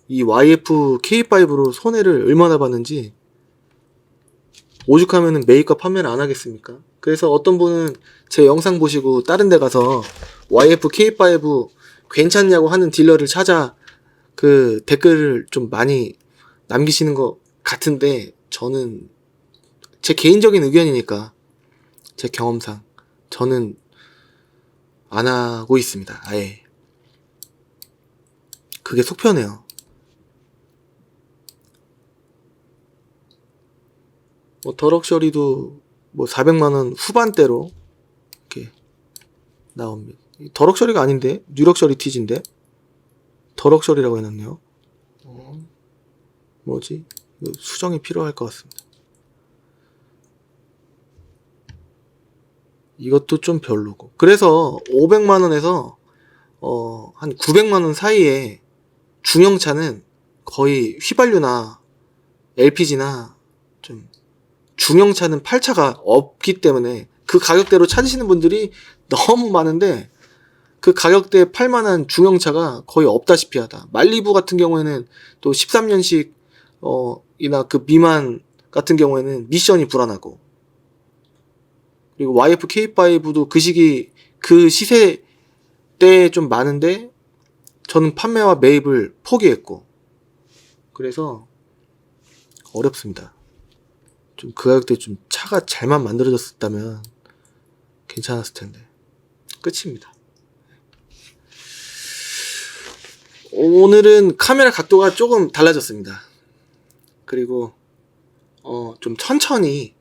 이 YF K5로 손해를 얼마나 봤는지. 오죽하면은 매입과 판매를 안 하겠습니까? 그래서 어떤 분은 제 영상 보시고 다른 데 가서 YF K5 괜찮냐고 하는 딜러를 찾아 그 댓글을 좀 많이 남기시는 것 같은데, 저는 제 개인적인 의견이니까, 제 경험상 저는 안 하고 있습니다. 아예. 그게 속 편해요. 뭐 더럭셔리도 뭐 400만원 후반대로 이렇게 나옵니다. 더럭셔리가 아닌데 뉴럭셔리 티지인데 더럭셔리라고 해놨네요. 뭐지? 수정이 필요할 것 같습니다. 이것도 좀 별로고. 그래서 500만원에서 한 900만원 사이에 중형차는 거의 휘발유나 LPG나 좀 중형차는 팔차가 없기 때문에 그 가격대로 찾으시는 분들이 너무 많은데, 그 가격대에 팔만한 중형차가 거의 없다시피 하다. 말리부 같은 경우에는 또 13년식 이나 그 미만 같은 경우에는 미션이 불안하고, 그리고 YF K5도 그 시기 그 시세 때 좀 많은데 저는 판매와 매입을 포기했고, 그래서 어렵습니다. 좀 그 가격대에 좀 차가 잘만 만들어졌다면 괜찮았을 텐데. 끝입니다. 오늘은 카메라 각도가 조금 달라졌습니다. 그리고 좀 천천히,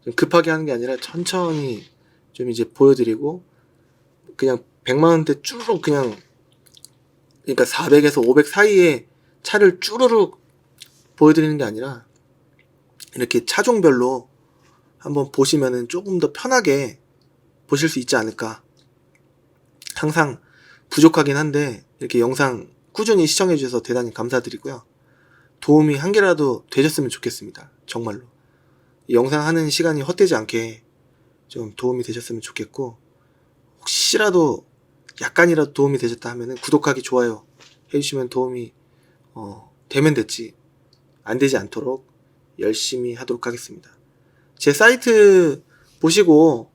좀 급하게 하는 게 아니라 천천히 좀 이제 보여드리고, 그냥 100만원대 쭈르륵 그냥, 그러니까 400에서 500 사이에 차를 쭈르륵 보여드리는 게 아니라 이렇게 차종별로 한번 보시면은 조금 더 편하게 보실 수 있지 않을까. 항상 부족하긴 한데 이렇게 영상 꾸준히 시청해 주셔서 대단히 감사드리고요. 도움이 한 개라도 되셨으면 좋겠습니다. 정말로 이 영상 하는 시간이 헛되지 않게 좀 도움이 되셨으면 좋겠고, 혹시라도 약간이라도 도움이 되셨다 하면은 구독하기, 좋아요 해주시면 도움이 되면 됐지, 안 되지 않도록 열심히 하도록 하겠습니다. 제 사이트 보시고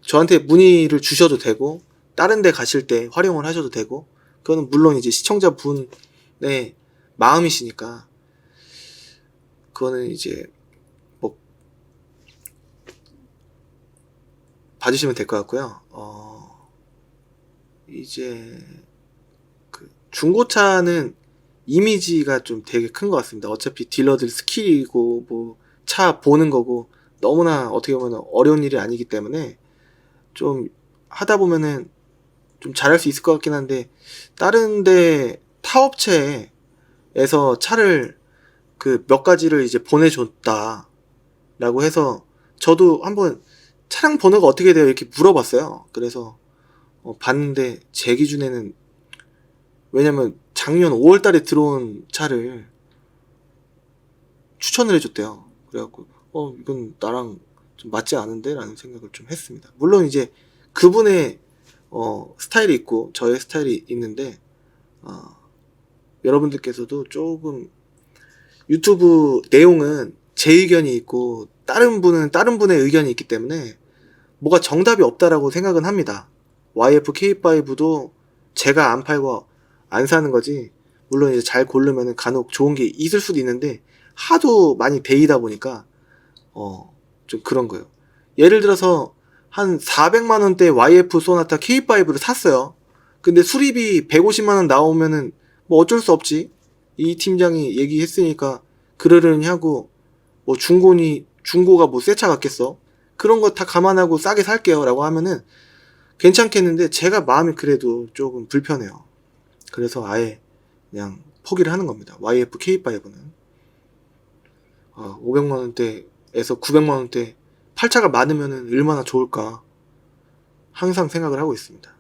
저한테 문의를 주셔도 되고, 다른 데 가실 때 활용을 하셔도 되고, 그거는 물론 이제 시청자분의 마음이시니까 그거는 이제 뭐 봐주시면 될 것 같고요. 이제 그 중고차는 이미지가 좀 되게 큰 것 같습니다. 어차피 딜러들 스킬이고 뭐 차 보는 거고 너무나 어떻게 보면 어려운 일이 아니기 때문에 좀 하다 보면은 좀 잘할 수 있을 것 같긴 한데, 다른데 타업체에서 차를 그 몇 가지를 이제 보내줬다 라고 해서 저도 한번 차량 번호가 어떻게 돼요 이렇게 물어봤어요. 그래서 봤는데 제 기준에는, 왜냐면 작년 5월달에 들어온 차를 추천을 해줬대요. 그래갖고 이건 나랑 좀 맞지 않은데 라는 생각을 좀 했습니다. 물론 이제 그분의 스타일이 있고 저의 스타일이 있는데, 여러분들께서도 조금 유튜브 내용은 제 의견이 있고 다른 분은 다른 분의 의견이 있기 때문에 뭐가 정답이 없다라고 생각은 합니다. YF K5도 제가 안 팔고 안 사는 거지, 물론 이제 잘 고르면은 간혹 좋은 게 있을 수도 있는데 하도 많이 데이다 보니까 좀 그런 거예요. 예를 들어서 한 400만원대 YF 소나타 K5를 샀어요. 근데 수리비 150만원 나오면은 뭐 어쩔 수 없지, 이 팀장이 얘기했으니까 그러려니 하고, 뭐 중고가 뭐 새 차 같겠어, 그런 거 다 감안하고 싸게 살게요 라고 하면은 괜찮겠는데, 제가 마음이 그래도 조금 불편해요. 그래서 아예 그냥 포기를 하는 겁니다. YF K5는 500만원대 900만원대 팔차가 많으면 얼마나 좋을까 항상 생각을 하고 있습니다.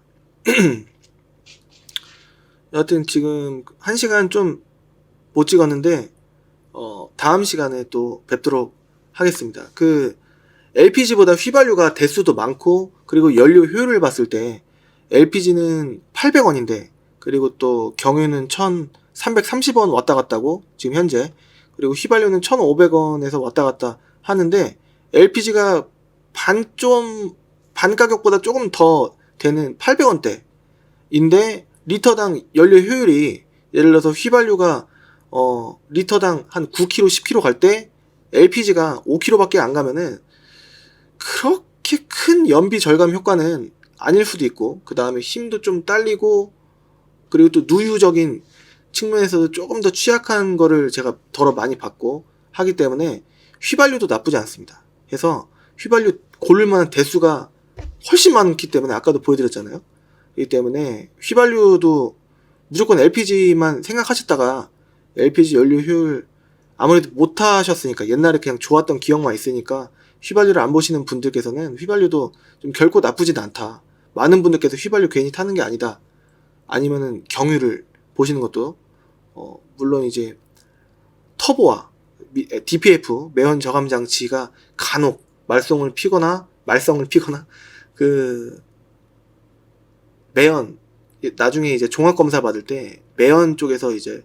여하튼 지금 1시간 좀 못 찍었는데 다음 시간에 또 뵙도록 하겠습니다. 그 LPG보다 휘발유가 대수도 많고 그리고 연료 효율을 봤을 때 LPG는 800원인데 그리고 또 경유는 1330원 왔다 갔다고 지금 현재, 그리고 휘발유는 1500원에서 왔다 갔다 하는데 LPG가 반 가격보다 조금 더 되는 800원대인데 리터당 연료 효율이, 예를 들어서 휘발유가 리터당 한 9km, 10km 갈 때 LPG가 5km밖에 안 가면은 그렇게 큰 연비 절감 효과는 아닐 수도 있고, 그 다음에 힘도 좀 딸리고, 그리고 또 누유적인 측면에서도 조금 더 취약한 거를 제가 덜어 많이 받고 하기 때문에 휘발유도 나쁘지 않습니다. 그래서 휘발유 고를 만한 대수가 훨씬 많기 때문에 아까도 보여드렸잖아요. 그렇기 때문에 휘발유도 무조건 LPG만 생각하셨다가 LPG 연료 효율 아무래도 못 하셨으니까, 옛날에 그냥 좋았던 기억만 있으니까 휘발유를 안 보시는 분들께서는 휘발유도 좀 결코 나쁘진 않다, 많은 분들께서 휘발유 괜히 타는 게 아니다, 아니면은 경유를 보시는 것도 물론 이제 터보와 DPF 매연 저감 장치가 간혹 말썽을 피거나 그 매연, 나중에 이제 종합 검사 받을 때 매연 쪽에서 이제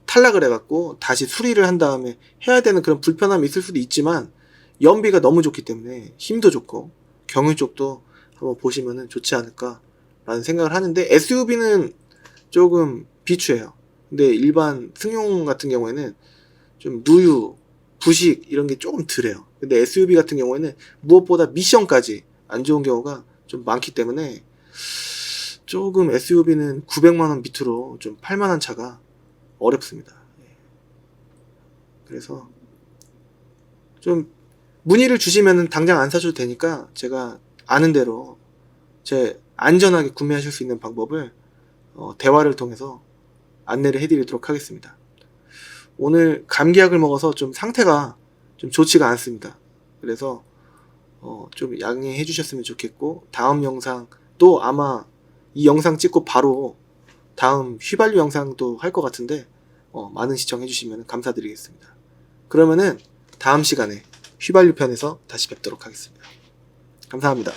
탈락을 해갖고 다시 수리를 한 다음에 해야 되는 그런 불편함이 있을 수도 있지만 연비가 너무 좋기 때문에 힘도 좋고 경유 쪽도 한번 보시면은 좋지 않을까 라는 생각을 하는데, SUV는 조금 비추해요. 근데 일반 승용 같은 경우에는 좀 누유, 부식 이런 게 조금 덜해요. 근데 SUV 같은 경우에는 무엇보다 미션까지 안 좋은 경우가 좀 많기 때문에 조금 SUV는 900만원 밑으로 좀 팔만한 차가 어렵습니다. 그래서 좀 문의를 주시면 당장 안 사셔도 되니까 제가 아는 대로 제 안전하게 구매하실 수 있는 방법을 대화를 통해서 안내를 해드리도록 하겠습니다. 오늘 감기약을 먹어서 좀 상태가 좀 좋지가 않습니다. 그래서 좀 양해해 주셨으면 좋겠고, 다음 영상도 아마 이 영상 찍고 바로 다음 휘발유 영상도 할 것 같은데 많은 시청해 주시면 감사드리겠습니다. 그러면은 다음 시간에 휘발유 편에서 다시 뵙도록 하겠습니다. 감사합니다.